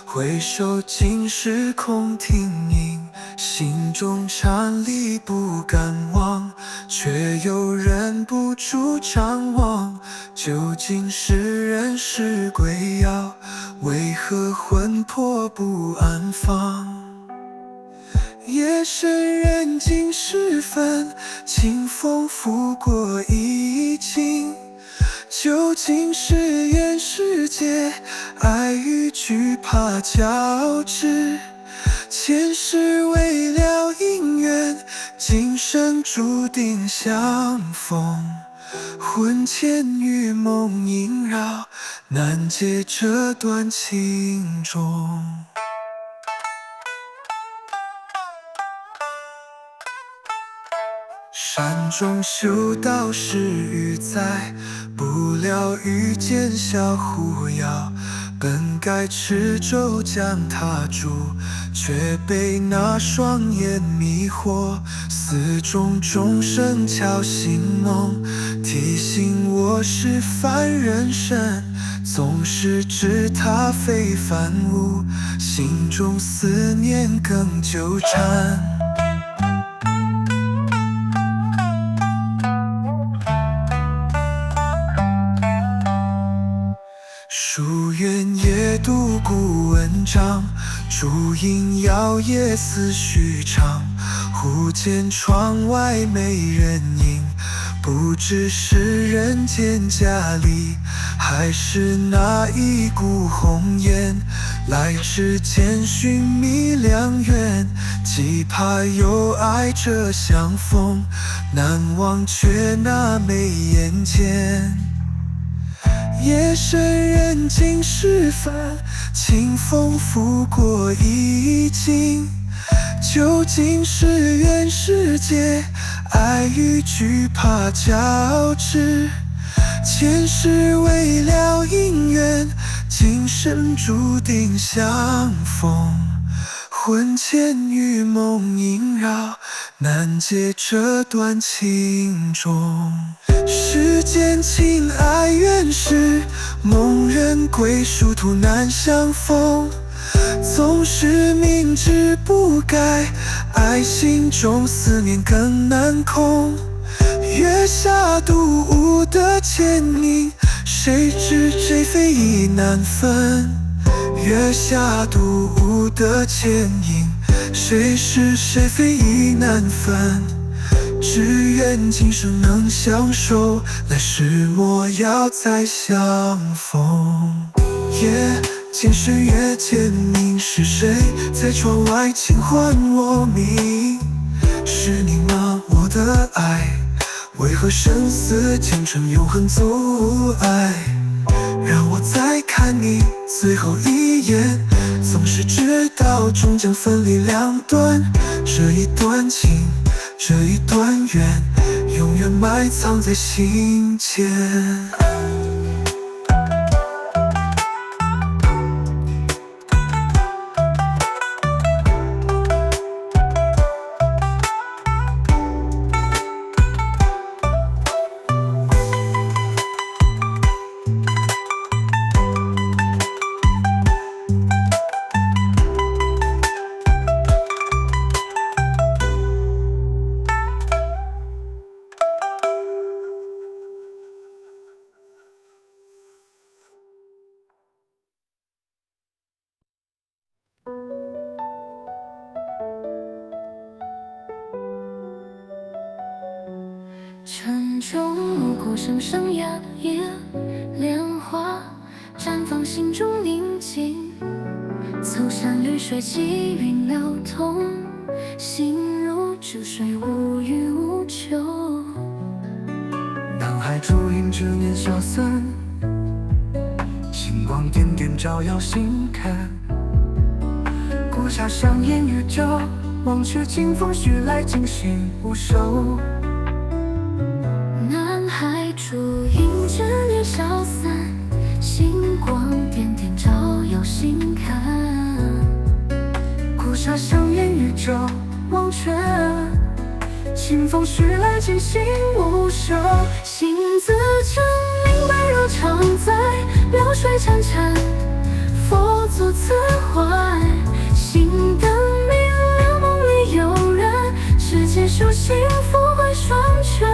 回首尽是空听影。心中颤栗不敢忘，却又忍不住张望。究竟是人是鬼妖，为何魂魄不安放？夜深人静时分，清风拂过衣襟。究竟是缘是劫，爱与惧怕交织。前世为了姻缘，今生注定相逢。魂牵玉梦萦绕，难解这段情衷。山中修道士遇灾，不料遇见小狐妖。本该持咒将他助，却被那双眼迷惑。寺中钟声敲醒梦，提醒我是凡人身。总是知他非凡物，心中思念更纠缠。书院夜读古文章，烛影摇曳思绪长。忽见窗外美人影，不知是人间佳丽，还是那一股红颜。来世间寻觅良缘，既怕有爱这相逢，难忘却那眉眼间。夜深人静时分，清风拂过衣襟。究竟是缘是劫，爱与惧怕交织。前世为了姻缘，今生注定相逢。魂牵玉梦萦绕，难解这段情衷。世间情爱缘是梦人归殊途难相逢。纵使明知不该，爱心中思念更难空。月下独舞的倩影，谁知谁非已难分。月下独舞的倩影，谁是谁非已难分。只愿今生能相守，来世莫要再相逢。夜见谁越见明是谁在窗外轻唤我名？是你吗？我的爱，为何生死牵成永恒阻碍？让我再看你最后一眼，总是知道终将分离两端。这一段情，这一段缘，永远埋藏在心间。城中暮鼓声声哑夜，莲花绽放心中宁静。走山绿水几云流通，心如止水无欲无求。南海烛影执念消散，星光点点照耀心坎。孤下香烟宇宙，忘却清风徐来，惊醒无收。南海烛影执念消散，星光点点照耀心坎。孤下香烟宇宙，忘却清风徐来，惊醒无收。心自证明白若常在，流水潺潺，佛祖慈怀。心灯明了，梦里有人，世间修行福慧双全。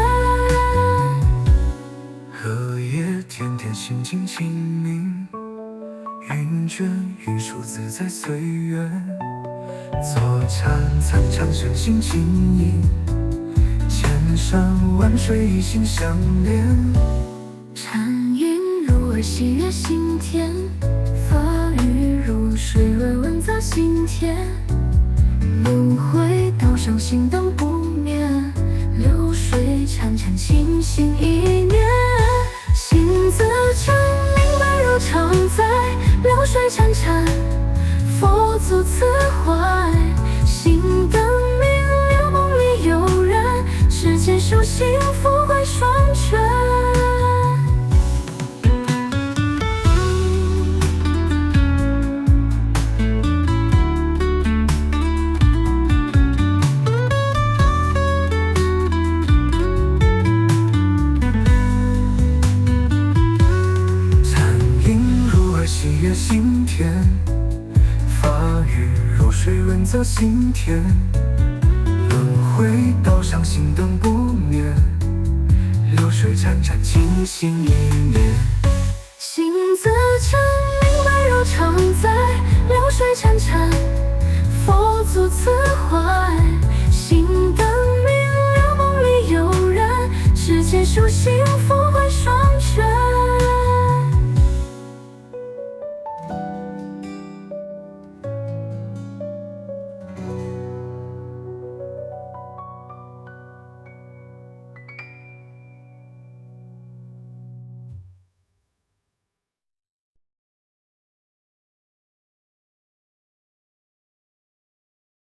荷叶天天心境清明，云卷玉树自在岁月。坐禅参禅身心静意，千山万水一心相连。禅云入耳喜悦心田，法语入水润温泽心田。轮回道上心灯不灭，流水潺潺清醒一念。心自证明白若常在，流水潺潺，佛祖慈怀。心灯明了，梦里有人，世间修行福慧双全。喜悦心田，法语入水润泽心田。轮回道上心灯不灭，流水潺潺清醒一念。心自证明白若常在，流水潺潺，佛祖慈怀。心灯明了，梦里有人，世间修行